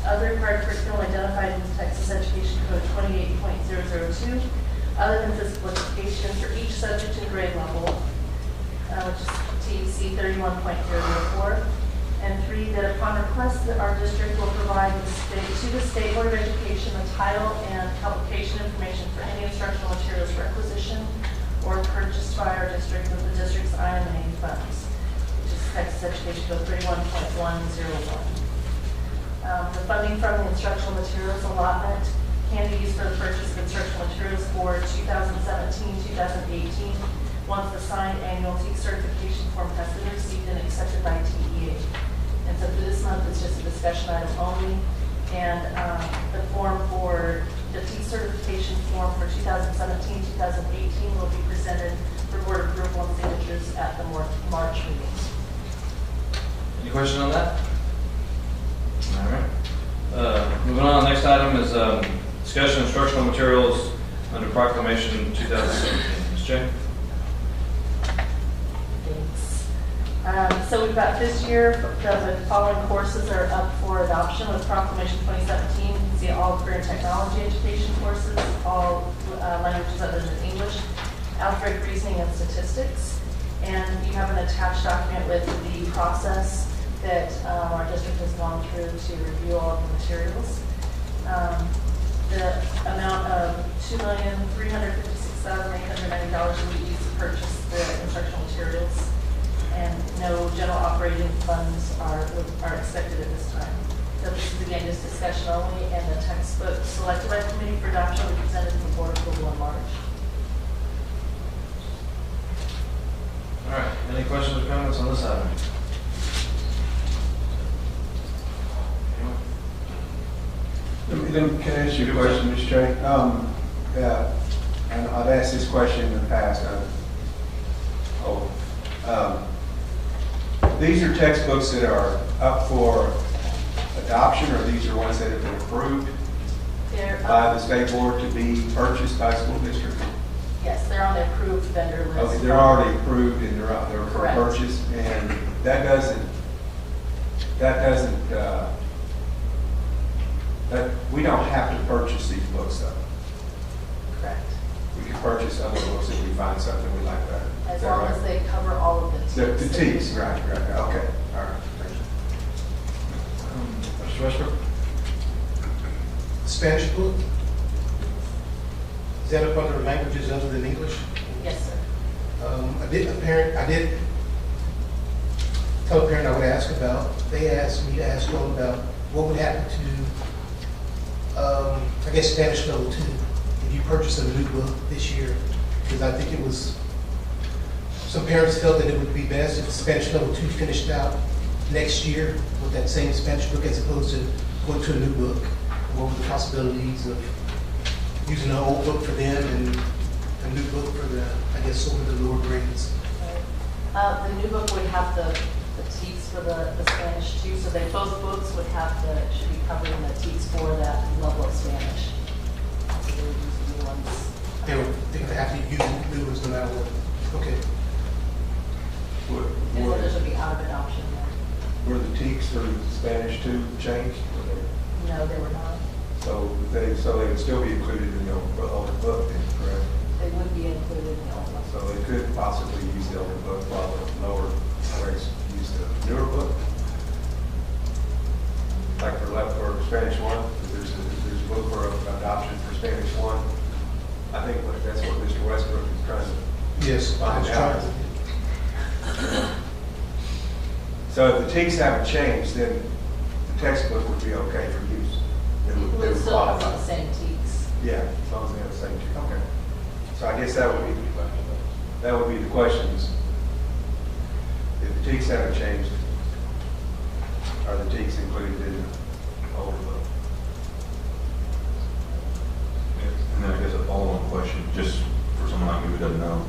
of the required curriculum identified in the Texas Education Code 28.002, other than physical education for each subject and grade level, which is TEC 31.004. And three, that upon request that our district will provide to the State Board of Education the title and publication information for any instructional materials requisitioned or purchased by our district with the district's IMA funds, which is Texas Education Code 31.101. The funding from the instructional materials allotment can be used for the purchase of instructional materials for 2017-2018 once the signed annual TEKS certification form has been received and accepted by TEA. And so for this month, it's just a discussion item only. And the form for the TEKS certification form for 2017-2018 will be presented for board approval and signatures at the March meeting. Any questions on that? All right. Moving on, next item is discussion of instructional materials under Proclamation 2017. Ms. J. So we've got this year, the following courses are up for adoption with Proclamation 2017. You can see all career and technology education courses, all languages other than English, algebraic reasoning and statistics. And you have an attached document with the process that our district has gone through to review all of the materials. The amount of $2,356,890 will be used to purchase the instructional materials, and no general operating funds are expected at this time. So this is again just discussion only, and the textbook selected by the committee for adoption will be presented to the board approval in March. All right. Any questions or comments on this item? Can I ask you a question, Mr. Chair? And I've asked this question in the past. These are textbooks that are up for adoption, or these are ones that have been approved by the state board to be purchased by school district? Yes, they're on the approved vendor list. Okay, they're already approved and they're out there for Correct. purchase, and that we don't have to purchase these books though. Correct. We can purchase other books if we find something we like better. As Is that long right? as they cover all of the The TEKS, right, okay, all right, thank you. Mr. Westbrook? Spanish book? Is that up under languages other than English? Yes, sir. I did tell a parent I would ask about. They asked me to ask you all about what would happen to, I guess, Spanish level 2 if you purchased a new book this year. Because I think it was, some parents felt that it would be best if Spanish level 2 finished out next year with that same Spanish book as opposed to going to a new book. What were the possibilities of using an old book for them and a new book for the, I guess, some of the lower grades? The new book would have the TEKS for the Spanish too, so they both books would have should be covering the TEKS for that level of Spanish. So they would use the new ones. They would have to use new ones no matter what. Okay. And so those would be out of adoption then. Were the TEKS for Spanish too changed? No, they were not. So they would still be included in the older book, then, correct? They would be included in the old one. So they could possibly use the older book while the lower grades use the newer book? Like for Spanish 1, there's a book for adoption for Spanish 1. I think that's what Mr. Westbrook is trying to Yes, I find was out. trying. So if the teaks haven't changed, then the textbook would be okay for use. They would We'll still have qualify. the same teaks. Yeah, as long as they have the same teak. Okay. So I guess that would be the questions. If the teaks haven't changed, are the teaks included in the overload? And then I guess a follow-on question, just for someone like me who doesn't know,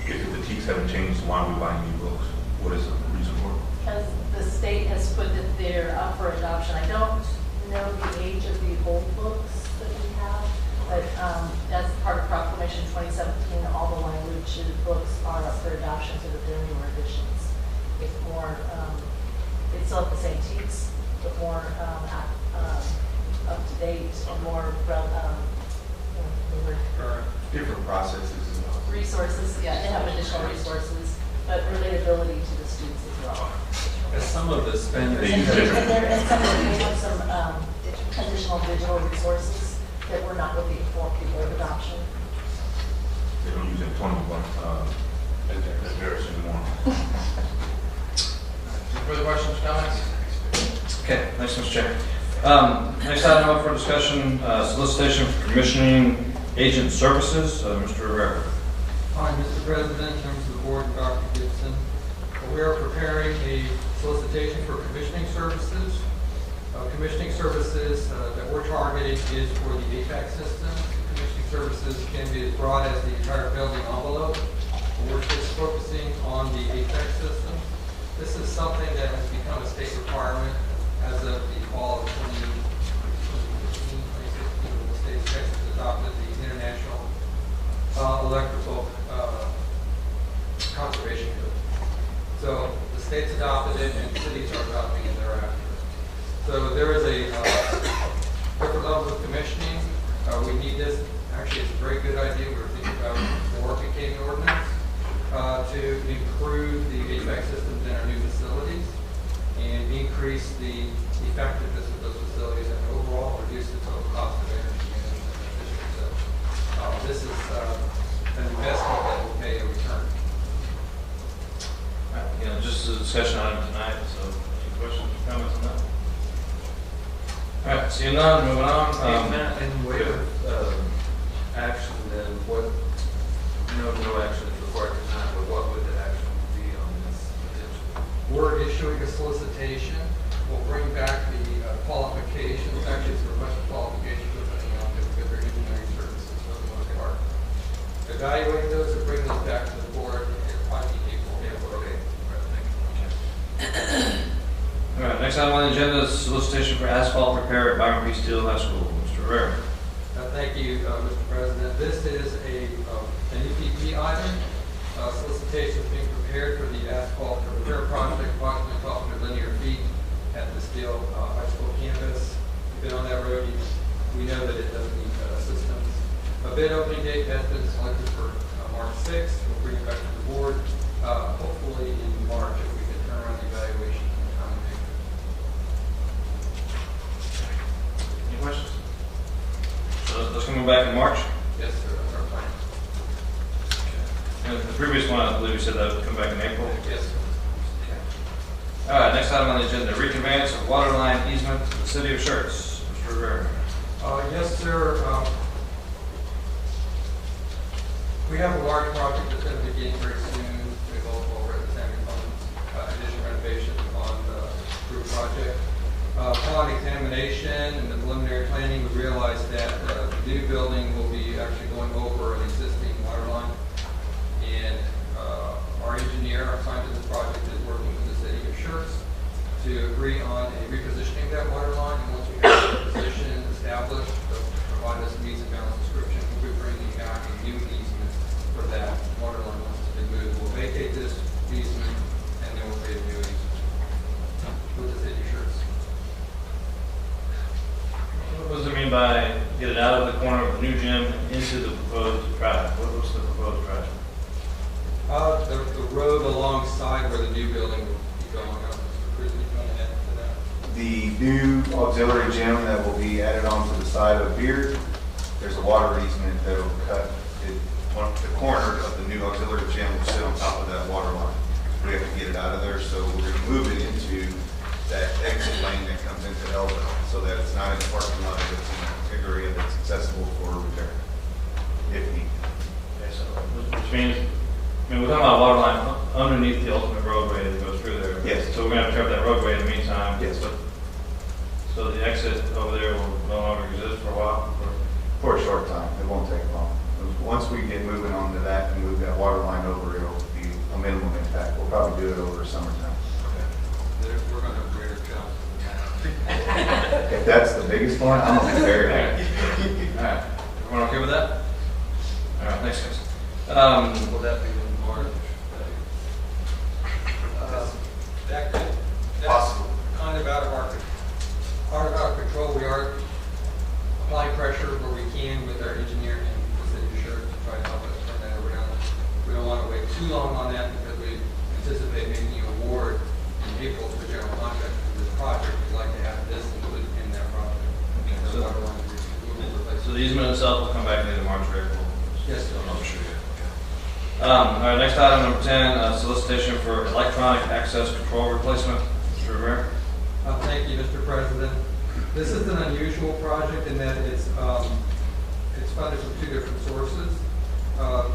if the teaks haven't changed, why are we buying new books? What is the reason for it? Because the state has put it there up for adoption. I don't know the age of the old books that we have, but as part of Proclamation 2017, all the language in the books are up for adoption so that they're newer editions. It's more, it's still have the same teaks, but more up to date and more Different processes as well. resources. Yeah, they have additional resources, but relatability to the students as well. As some of the spending. And some of them have some additional digital resources that were not with the board adoption. They don't use it 21 as various anymore. Any further questions, comments? Okay, thanks, Mr. Chair. Next item up for discussion, solicitation for commissioning agent services. Mr. Rivera. Hi, Mr. President, members of the board, and Dr. Gibson. We are preparing a solicitation for commissioning services. Commissioning services that we're targeting is for the HVAC system. Commissioning services can be as broad as the entire building envelope. We're just focusing on the HVAC system. This is something that has become a state requirement as of the fall of 2016. The state of Texas adopted the International Electrical Conservation Code. So the state's adopted it and cities are adopting it thereafter. So there is a different levels of commissioning. We need this. Actually, it's a very good idea. We were thinking about the work became ordinance to improve the HVAC systems in our new facilities and increase the effectiveness of those facilities and overall reduce the total cost of energy and efficiency. So this is an investment that will pay a return. Again, just a discussion item tonight, so any questions or comments on that? All right, seeing none, moving on. And waiver action, then what, no action is required tonight, but what would the action be on this petition? We're issuing a solicitation. We'll bring back the qualifications. Actually, it's a bunch of qualifications depending on because they're engineering services for the most part. Evaluate those and bring those back to the board. It'll probably be April. Okay. All right, next item on the agenda is solicitation for asphalt repair at Byron P. Steele High School. Mr. Rivera. Thank you, Mr. President. This is an EPP item. Solicitation is being prepared for the asphalt repair project, approximately 1,200 linear feet at the Steele High School campus. You've been on that road. We know that it doesn't need assistance. A bid opening date has been selected for March 6th. We'll bring it back to the board, hopefully in March if we can turn around the evaluation in time. Any questions? So that's coming back in March? Yes, sir. That's our plan. And the previous one, I believe you said that would come back in April? Yes, sir. All right, next item on the agenda, reconveyance of water line easement to the city of Schertz. Mr. Rivera. Yes, sir. We have a large project that's going to begin very soon. We've also already examined additional renovation on the roof project. Upon examination and the preliminary planning, we realized that the new building will be actually going over an existing water line. And our engineer, our scientist of this project, is working with the city of Schertz to agree on a repositioning of that water line. And once we have the position established, they'll provide us a means and balance description. We'll be bringing back a new easement for that water line once it's been moved. We'll vacate this easement and then we'll create a new easement with the city of Schertz. What does it mean by get it out of the corner of the new gym and into the proposed project? What's the proposed project? The road alongside where the new building will be going up. Mr. Christie, you want to add to that? The new auxiliary gym that will be added onto the side of Beard, there's a water easement that will cut it. The corner of the new auxiliary gym will sit on top of that water line. get out of there, so we're going to move it into that exit lane that comes into Elba, so that it's not in the parking lot, but it's in an area that's accessible for repair, if needed. Okay, so, which means, I mean, we're talking about a water line underneath the ultimate roadway that goes through there. Yes. So we're gonna have to tear up that roadway in the meantime. Yes. But, so the exit over there will no longer exist for a while? For a short time, it won't take long. Once we get moving on to that and move that water line over, it'll be a minimum impact. We'll probably do it over summertime. We're going to have greater challenges. If that's the biggest one, I'm going to be very happy. All right, everyone okay with that? All right, thanks guys. Will that be in March? That could, that's Possible. kind of out of our control. We are applying pressure where we can with our engineer and the city of Schertz to try to help us turn that around. We don't want to wait too long on that because we anticipate making the award in April to the general contractor for this project. We'd like to have this included in that project. Okay, The so- water line replacement. So the easement itself will come back in either March or April? Yes, sir. I'm not sure yet. All right, next item, number 10, solicitation for electronic access control replacement. Mr. Rivera? Thank you, Mr. President. This is an unusual project in that it's funded from two different sources.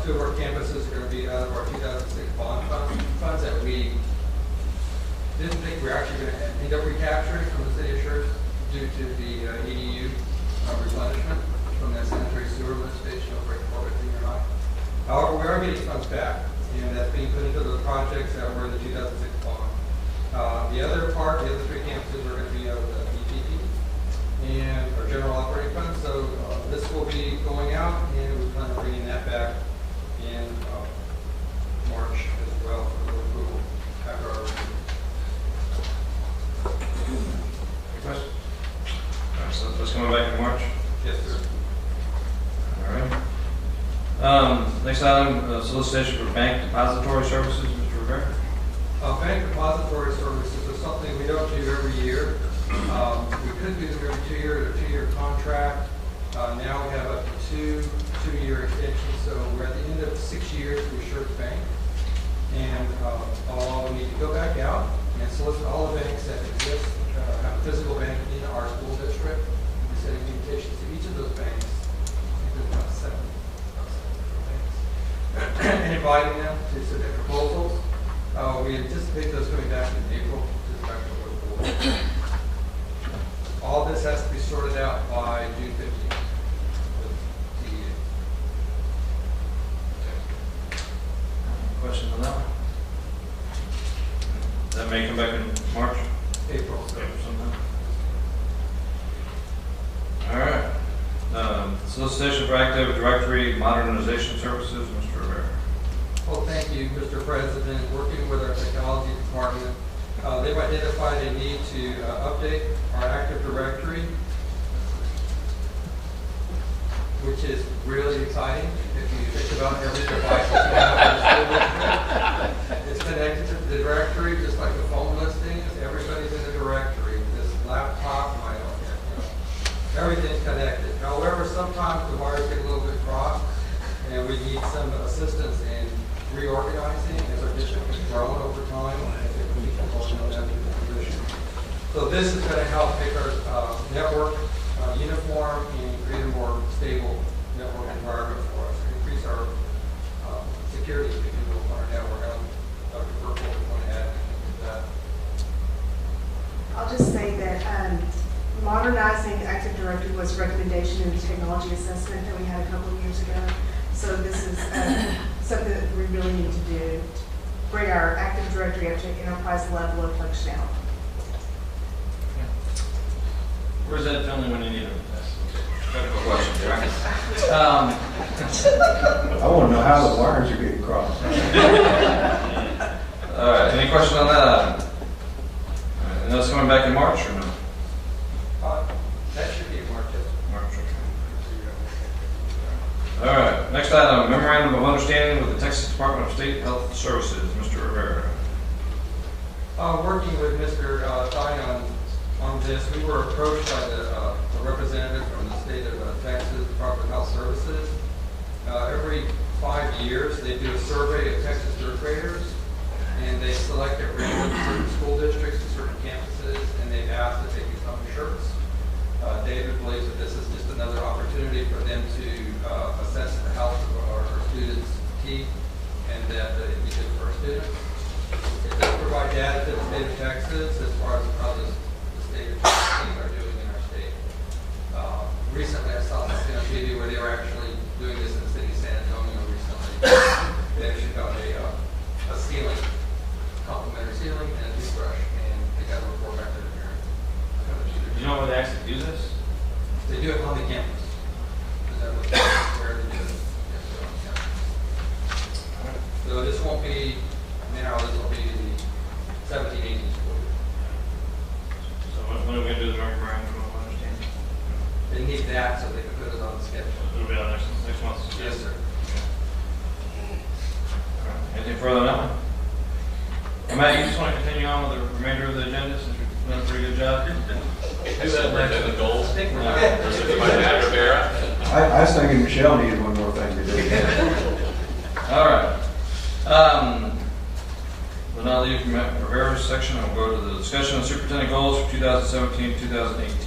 Two of our campuses are going to be out of our 2006 bond funds that we didn't think we were actually going to end up recapturing from the city of Schertz due to the EDU replenishment from that sanitary sewer lift station over at Corbett Junior High. However, we are getting funds back, and that's being put into the projects that were in the 2006 bond. The other part, the other three campuses are going to be out of the EPP and our general operating fund. So this will be going out, and we plan on bringing that back in March as well for approval after our review. Any questions? All right, so that's coming back in March? Yes, sir. All right. Next item, solicitation for bank depository services, Mr. Rivera. Bank depository services is something we don't do every year. We could do them every 2 years, a 2-year contract. Now we have up to two-year extensions, so we're at the end of 6 years with Schertz Bank. And we need to go back out and solicit all the banks that exist, have a physical bank in our school district. We're sending invitations to each of those banks. I think there's about seven banks. And inviting them to submit proposals. We anticipate those coming back in April to the actual board. All this has to be sorted out by June 15th. Questions on that one? That may come back in March? April. Sometime. All right. Solicitation for Active Directory Modernization Services, Mr. Rivera. Well, thank you, Mr. President. Working with our technology department, they've identified a need to update our Active Directory, which is really exciting. If you think about every device that you have in the school district, it's connected to the directory, just like the phone listings. Everybody's in the directory. This laptop, everything's connected. However, sometimes the wires get a little bit crossed, and we need some assistance in reorganizing as our district has grown over time. So this is going to help make our network uniform and create a more stable network environment for us, increase our security on our network. Dr. Burke will want to add to that. I'll just say that modernizing Active Directory was a recommendation in the technology assessment that we had a couple of years ago. So this is something that we really need to do to bring our Active Directory up to an enterprise level of functionality. Where's that gentleman when you need him? Critical question, right? I want to know how the wires are getting crossed. All right, any questions on that item? All right, and that's coming back in March or no? That should be March. March, okay. All right, next item, memorandum of understanding with the Texas Department of State Health Services, Mr. Rivera. Working with Mr. Tye on this, we were approached by a representative from the state of Texas Department of Health Services. Every 5 years, they do a survey of Texas third graders, and and they select at random certain school districts and certain campuses, and they've asked that they become Schertz. David believes that this is just another opportunity for them to assess the health of our students' teeth, and that it would be good for our students. It does provide data to the state of Texas as far as how the state of Texas are doing in our state. Recently, I saw this on TV where they were actually doing this in the city of San Antonio recently. They actually got a ceiling, complimentary ceiling, and a toothbrush, and they got a report back to the parent. Do you know where they actually do this? They do it on the campus. Where they do it. Yes, they're on campus. So this won't be, now this will be the 17-18 school year. So when are we going to do the North Bryan, from what I understand? They need that so they can put it on the schedule. It'll be on next month? Yes, sir. Anything further on that one? Well, Matt, you just want to continue on with the remainder of the agenda since you've done a pretty good job? Do that next. The goals. I think we're I was thinking Michelle needed one more thing to do. All right. We'll now leave Rivera's section and we'll go to the discussion of superintendent goals for 2017-2018.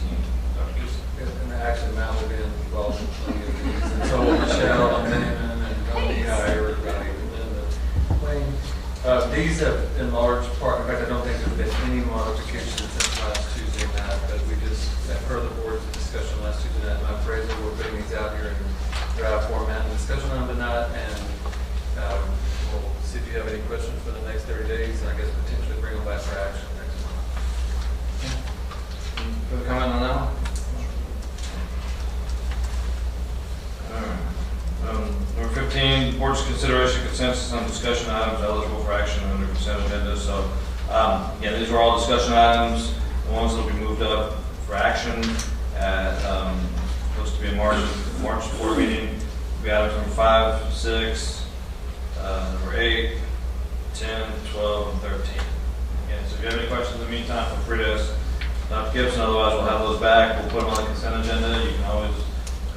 And actually, Matt will be involved in plenty of these. And so will Michelle and Damon and Tony, everybody. These have, in large part, in fact, I don't think there have been any modifications since last Tuesday night, but we just, per the board's discussion last Tuesday night, my appraisal, we're putting these out here in draft format and discussion on tonight, and we'll see if you have any questions for the next 30 days, and I guess potentially bring them back for action next month. Further comment on that one? Number 15, board's consideration consensus on discussion items eligible for action under consent agenda. So, yeah, these are all discussion items. The ones that will be moved up for action at supposed to be a March board meeting. We items number 5, 6, number 8, 10, 12, and 13. Again, so if you have any questions in the meantime, feel free to ask Dr. Gibson. Otherwise, we'll have those back. We'll put them on the consent agenda. You can always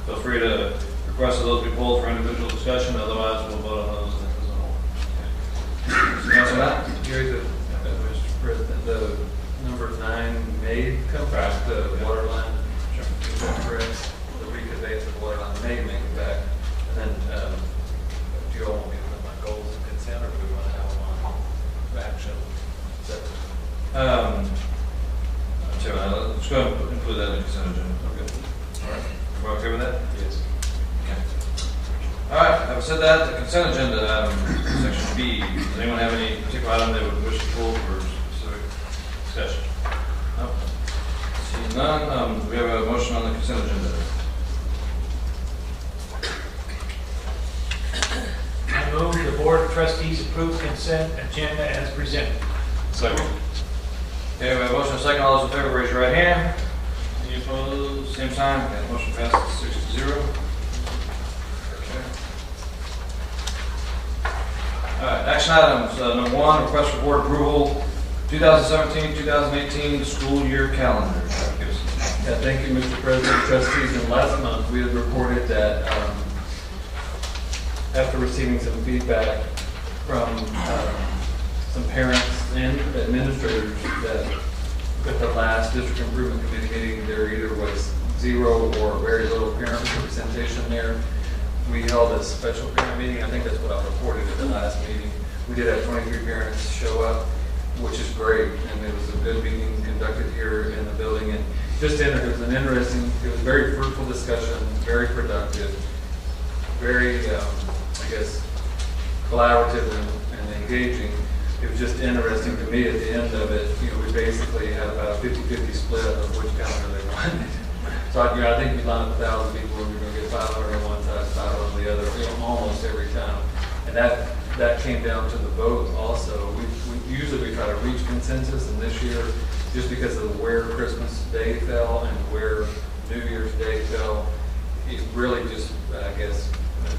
feel free to request that those be pulled for individual discussion. Otherwise, we'll vote on those as a whole. Okay. Answer that? Gary, Mr. President, the number 9 may come back, the water line. Sure. Is that correct? The reconveyance of the water line may make it back. And then, do you all want me to put my goals in consent, or do we want to have them on action? Let's go ahead and include that in the consent agenda. Okay. All right. Everybody okay with that? Yes. Okay. All right. Having said that, the consent agenda, section B. Does anyone have any particular item they would wish to pull for specific discussion? No. Seeing none, we have a motion on the consent agenda. I move the Board of Trustees approve consent agenda as presented. Second. Okay, we have a motion and a second. All those in favor, raise your right hand. Any opposed? Same sign. Okay, the motion passes 6-0. Okay. All right, action items. Number 1, request for board approval, 2017-2018 school year calendar. Yeah, thank you, Mr. President, trustees. And last month, we had reported that after receiving some feedback from some parents and administrators, that at the last district improvement committee meeting, there either was 0 or very little parent representation there. We held a special parent meeting. I think that's what I reported at the last meeting. We did have 23 parents show up, which is great, and it was a good meeting conducted here in the building. And just it was an interesting, it was very fruitful discussion, very productive, very, I guess, collaborative and engaging. It was just interesting to me at the end of it. You know, we basically had about a 50-50 split of which calendar they wanted. So I think you line up 1,000 people and you're going to get 500 on one side, 500 on the other, almost every time. And that came down to the vote also. We usually try to reach consensus, and this year, just because of where Christmas Day fell and where New Year's Day fell, it really just, I guess,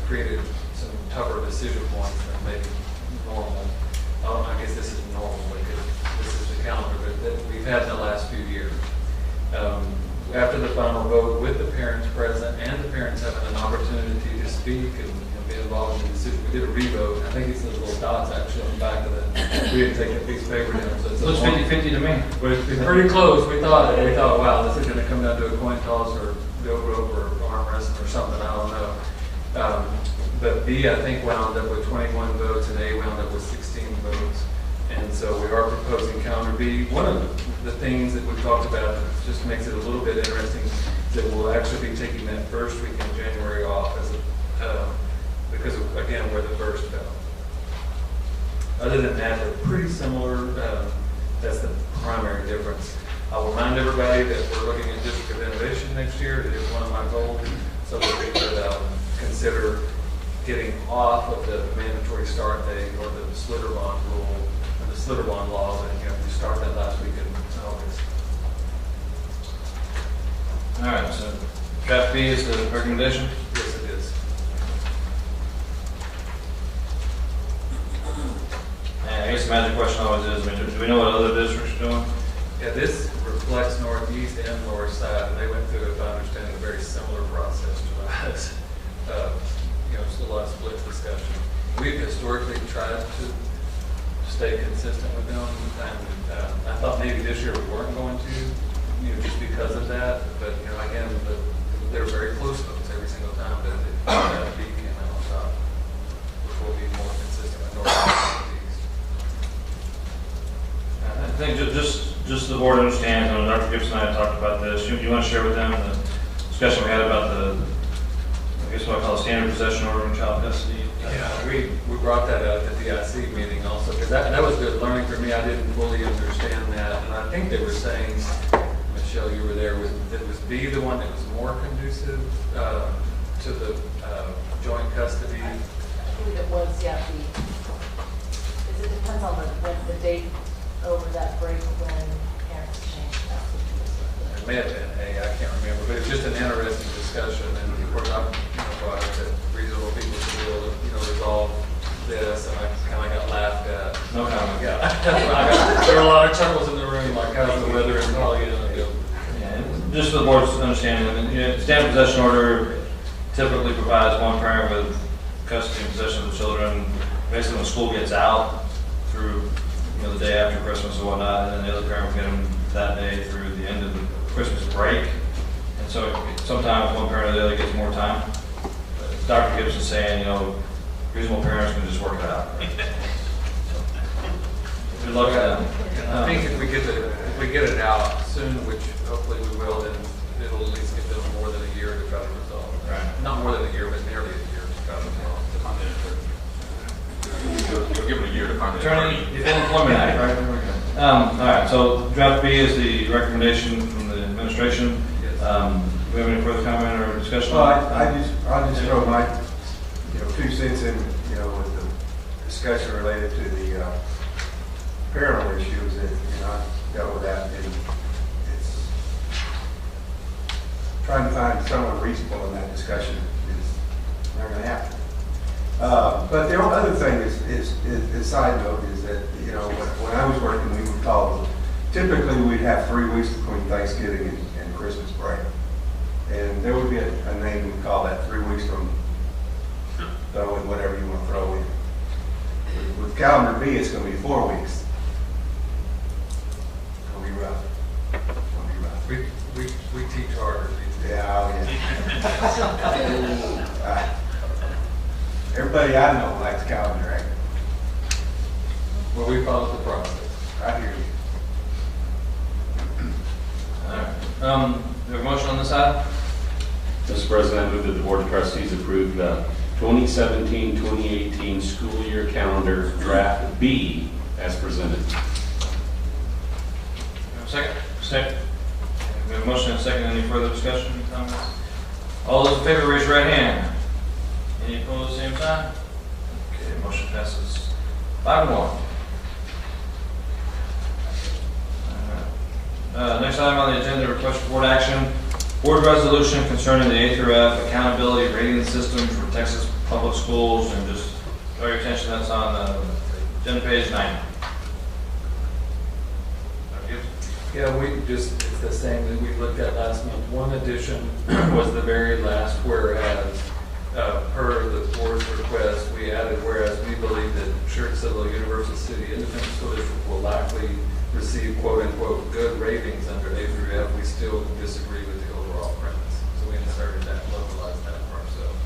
created some tougher decision points than maybe normal. I guess this is normal because this is the calendar that we've had in the last few years. After the final vote, with the parents present and the parents having an opportunity to speak and be able involved in the decision. We did a revote. I think it's those little dots actually on the back of it. We didn't take a piece of paper down. So it's Looks 50-50 to me. But it's pretty close. We thought, wow, this is going to come down to a coin toss or goat rope or arm wrestling or something. I don't know. But B, I think, wound up with 21 votes, and A wound up with 16 votes. And so we are proposing calendar B. One of the things that we talked about that just makes it a little bit interesting is that we'll actually be taking that first week in January off because of, again, where the first fell. Other than that, they're pretty similar. That's the primary difference. I'll remind everybody that we're looking at District of Innovation next year. It is one of my goals. So we'll consider getting off of the mandatory start date or the slitter bond rule or the slitter bond law that you start that last week in August. All right, so draft B is the recommendation? Yes, it is. And I guess the magic question always is, do we know what other districts are doing? Yeah, this reflects Northeast and North Side, and they went through, if I understand, a very similar process to us. It's a lot of split discussion. We've historically tried to stay consistent with them, and I thought maybe this year we weren't going to, just because of that. But again, they're very close votes every single time that B came out on top, which will be more consistent with North and East. I think just so the board understands, and Dr. Gibson and I talked about this. You want to share with them the discussion we had about I guess what I call a standard possession order in child custody? Yeah, we brought that up at the DIC meeting also, because that was good learning for me. I didn't fully understand that, and I think they were saying, Michelle, you were there, that was B the one that was more conducive to the joint custody? I believe it was, yeah, because it depends on the date over that break when parents change that. It may have been A, I can't remember, but it's just an interesting discussion, and of course I'm brought up that reasonable people should be able to resolve this, and I kind of got laughed at. No comment. Yeah, there were a lot of chuckles in the room, like how's the weather in Pollyanna go? Yeah, just for the board's understanding, standard possession order typically provides one parent with custody and possession of the children, basically when school gets out through the day after Christmas or whatnot, and then the other parent will get them that day through the end of the Christmas break. And so sometimes one parent or the other gets more time. But Dr. Gibson's saying, reasonable parents can just work it out. Good luck to them. I think if we get it out soon, which hopefully we will, then it'll at least give them more than a year to try to resolve. Right. Not more than a year, but nearly a year to try to resolve. You'll give them a year to find an Attorney, the Full Employment Act, right? There we go. All right, so draft B is the recommendation from the administration. Do we have any further comment or discussion? Well, I'll just throw my 2 cents in, with the discussion related to the parental issues that I dealt with that, and it's trying to find someone reasonable in that discussion is not going to happen. But the other thing is side note is that when I was working, we would call typically we'd have 3 weeks between Thanksgiving and Christmas break. And there would be a name we call that 3 weeks from throw in whatever you want to throw in. With calendar B, it's going to be 4 weeks. It's going to be rough. It's going to be rough. We teach harder. Yeah, everybody I know likes calendar, right? Well, we follow the process. I hear you. All right. Do we have a motion on this side? Mr. President, I move that the Board of Trustees approve the 2017-2018 school year calendar draft B as presented. Second? Second. We have a motion and a second. Any further discussion, comments? All those in favor, raise your right hand. Any opposed, same sign? Okay, motion passes 5-1. Next item on the agenda, request for board action. Board resolution concerning the A through F accountability rating system for Texas public schools, and just draw your attention, that's on agenda page 9. Yeah, it's the same that we looked at last month. One addition was the very last whereas per the board's request, receive quote-unquote good ratings under A through F, we still disagree with the overall premise. So we inserted that, localized that for ourselves.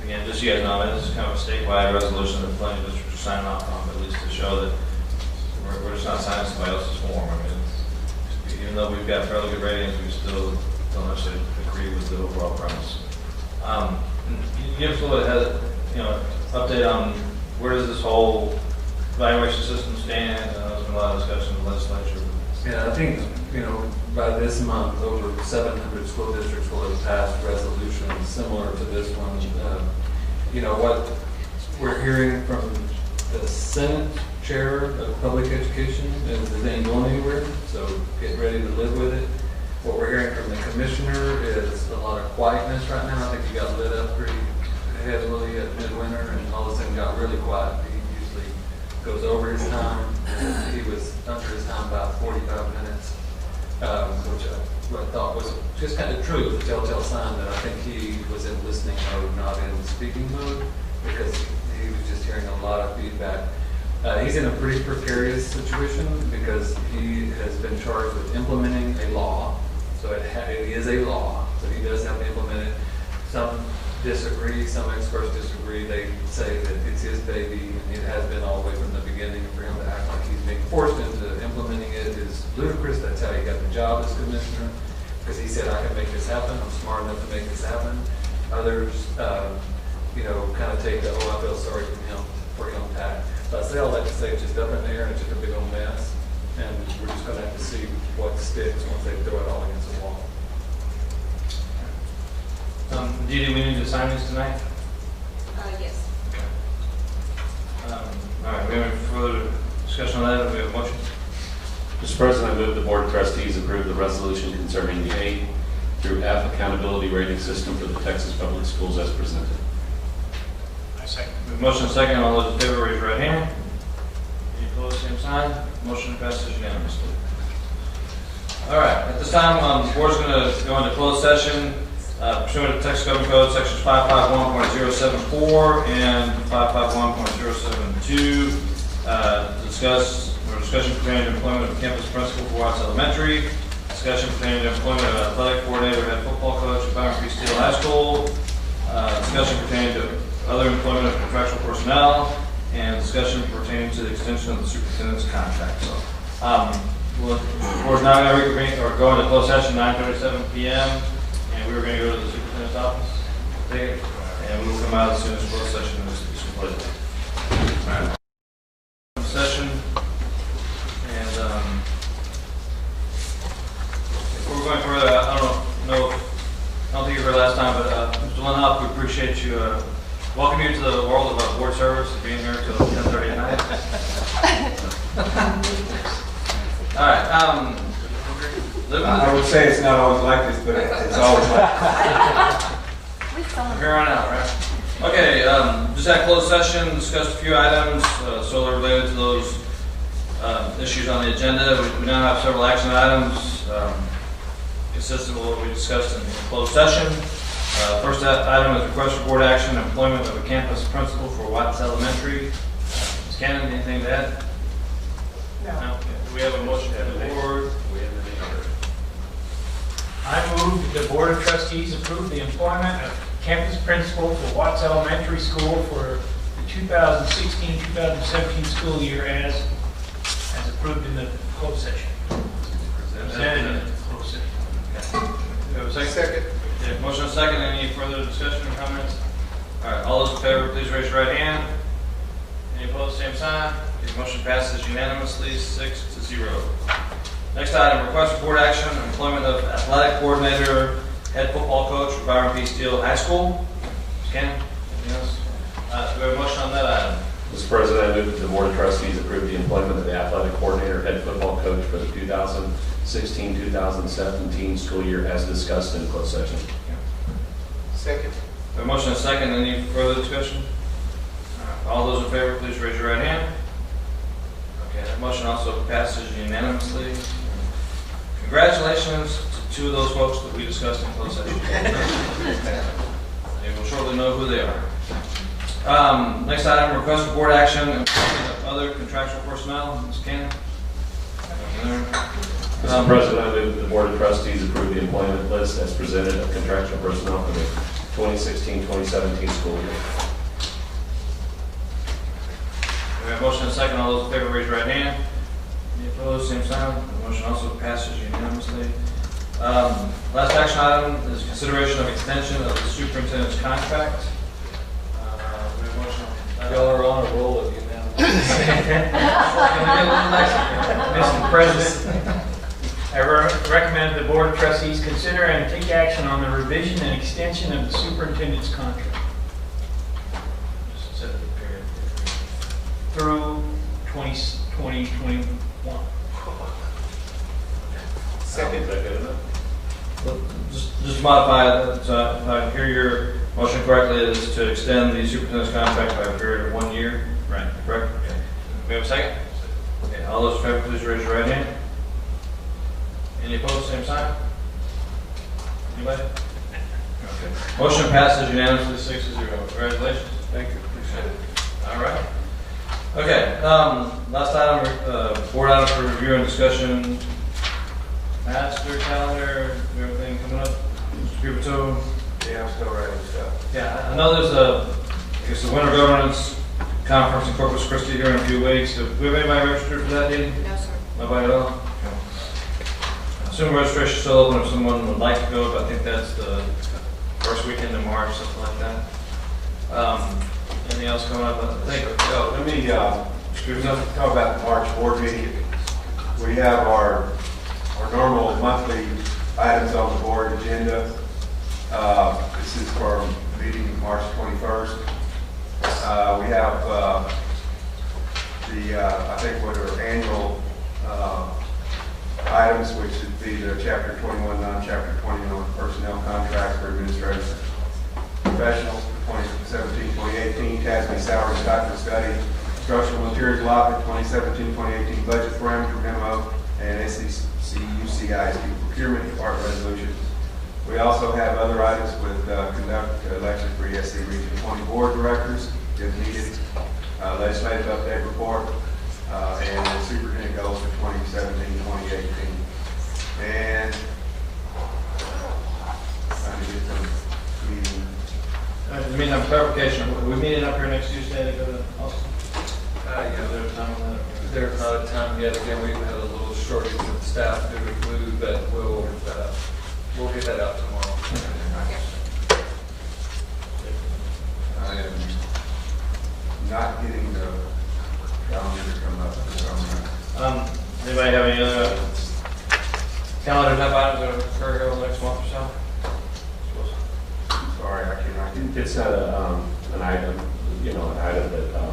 Again, just so you guys know, this is kind of a statewide resolution that plenty of districts are signing off on, at least to show that we're just not signing somebody else's form. I mean, even though we've got fairly good ratings, we still don't necessarily agree with the overall premise. Can you give us a little update on where does this whole evaluation system stand? There's been a lot of discussion in the legislature. Yeah, I think, by this month, over 700 school districts will have passed resolutions similar to this one. What we're hearing from the Senate Chair of Public Education is it ain't going anywhere, so get ready to live with it. What we're hearing from the Commissioner is a lot of quietness right now. I think he got lit up pretty heavily at midwinter, and all of a sudden got really quiet. He usually goes over his time. He was under his time about 45 minutes, which I thought was just kind of true, the telltale sign that I think he was in listening mode, not in speaking mode, because he was just hearing a lot of feedback. He's in a pretty precarious situation because he has been charged with implementing a law. So it is a law, so he does have to implement it. Some disagree, some experts disagree. They say that it's his baby, and it has been all the way from the beginning. For him to act like he's being forced into implementing it is ludicrous. That's how he got the job as commissioner, because he said, I can make this happen. I'm smart enough to make this happen. Others, kind of take the, I feel sorry for him tack. So I say all that to say it's just up in the air and it's just a big old mess. And we're just going to have to see what sticks once they throw it all against the wall. Didi, we need to sign these tonight? Yes. All right, we have any further discussion on that? Do we have a motion? Mr. President, I move the Board of Trustees approve the resolution concerning the A through F accountability rating system for the Texas Public Schools as presented. I second. We have a motion and a second. All those in favor, raise your right hand. Any opposed, same sign. Motion passes unanimously. All right, at this time, the board's going to go into closed session pursuant to Texas Government Code sections 551.074 and 551.072 discussion pertaining to employment of campus principal for Watts Elementary, discussion pertaining to employment of athletic coordinator, head football coach at Byron P. Steele High School, discussion pertaining to other employment of contractual personnel, and discussion pertaining to the extension of the superintendent's contract. So, we're now going to reconvene or go into closed session 9:37 p.m. and we were going to go to the superintendent's office, and we will come out as soon as closed session is completed. All right. Session, and before we're going further, I don't think you were here last time, but Mr. Lenhoff, we appreciate you. Welcome you to the world of board service, being here until 10:30 at night. All right. I would say it's not always like this, but it's always like this. From here on out, right? Okay, just had closed session, discussed a few items solely related to those issues on the agenda. We now have several action items consistent with what we discussed in closed session. First item is request for board action, employment of a campus principal for Watts Elementary. Ms. Cannon, anything to add? No. Do we have a motion to the board? I move that the Board of Trustees approve the employment of campus principal for Watts Elementary School for the 2016-2017 school year as approved in the closed session. Presented in the closed session. Okay. Do we have a second? Okay, motion and second. Any further discussion or comments? All right, all those in favor, please raise your right hand. Any opposed, same sign. Okay, motion passes unanimously, 6-0. Next item, request for board action, employment of athletic coordinator, head football coach for Byron P. Steele High School. Ms. Cannon, anything else? Do we have a motion on that item? Mr. President, I move that the Board of Trustees approve the employment of the athletic coordinator, head football coach for the 2016-2017 school year as discussed in closed session. Second. We have a motion and second. Any further discussion? All those in favor, please raise your right hand. Okay, that motion also passes unanimously. Congratulations to two of those folks that we discussed in closed session. And we'll shortly know who they are. Next item, request for board action and other contractual personnel. Ms. Cannon? Mr. President, I move that the Board of Trustees approve the employment list as presented of contractual personnel for the 2016-2017 school year. We have a motion and a second. All those in favor, raise your right hand. Any opposed, same sign. The motion also passes unanimously. Last action item is consideration of extension of the superintendent's contract. We have a motion. Y'all are on a roll of you now. Mr. President, I recommend the Board of Trustees consider and take action on the revision and extension of the superintendent's contract Just set the period. through 2021. Second. Just modify it, so if I hear your motion correctly, is to extend the superintendent's contract by a period of 1 year. Right. Correct? Okay. We have a second? Okay, all those in favor, please raise your right hand. Any opposed, same sign? Anybody? Okay. Motion passes unanimously 6-0. Congratulations. Thank you, appreciate it. All right. Okay, last item, board item for review and discussion. Master calendar, everything coming up. Mr. Cuperto? Yeah, I'm still writing stuff. Yeah, I know there's I guess the Winter Governance Conference in Corpus Christi here in a few weeks. Do we have anybody registered for that, Dee? No, sir. Nobody at all? Okay. I assume registration is still open if someone would like to go, but I think that's the first weekend in March, something like that. Anything else coming up? I think. Let me talk about the March board meeting. We have our normal monthly items on the board agenda. This is for our meeting March 21st. We have I think what are annual items, which would be the Chapter 21, non-Chapter 21 personnel contracts for administrative professionals for 2017-2018, TASB salary stipend study, instructional materials allotment 2017-2018 budget parameter memo, and SCUCISD procurement department resolution. We also have other items with conduct elections for ESC Region 20 board directors, if needed, legislative update report, and the superintendent goals for 2017-2018. And trying to get some meeting. In the meantime, clarification, are we meeting up here next Tuesday to go to Austin? Yeah, Is there a time on that? there's not a time yet. Again, we've had a little shortage of staff due to flu, but we'll get that out tomorrow. I am not getting the calendar to come up. Anybody have any other calendar type items that will occur over the next month or so? Sorry, I cannot. It's not an item, an item that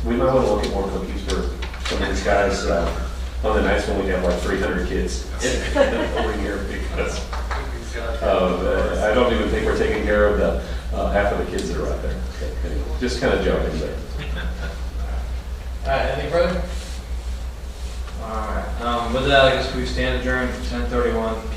we might want to look at more cookies for some of these guys on the nights when we have like 300 kids over here because I don't even think we're taking care of the half of the kids that are out there. Anyway, just kind of joking there. All right, anything further? All right. With that, I guess we stand adjourned at 10:31 p.m.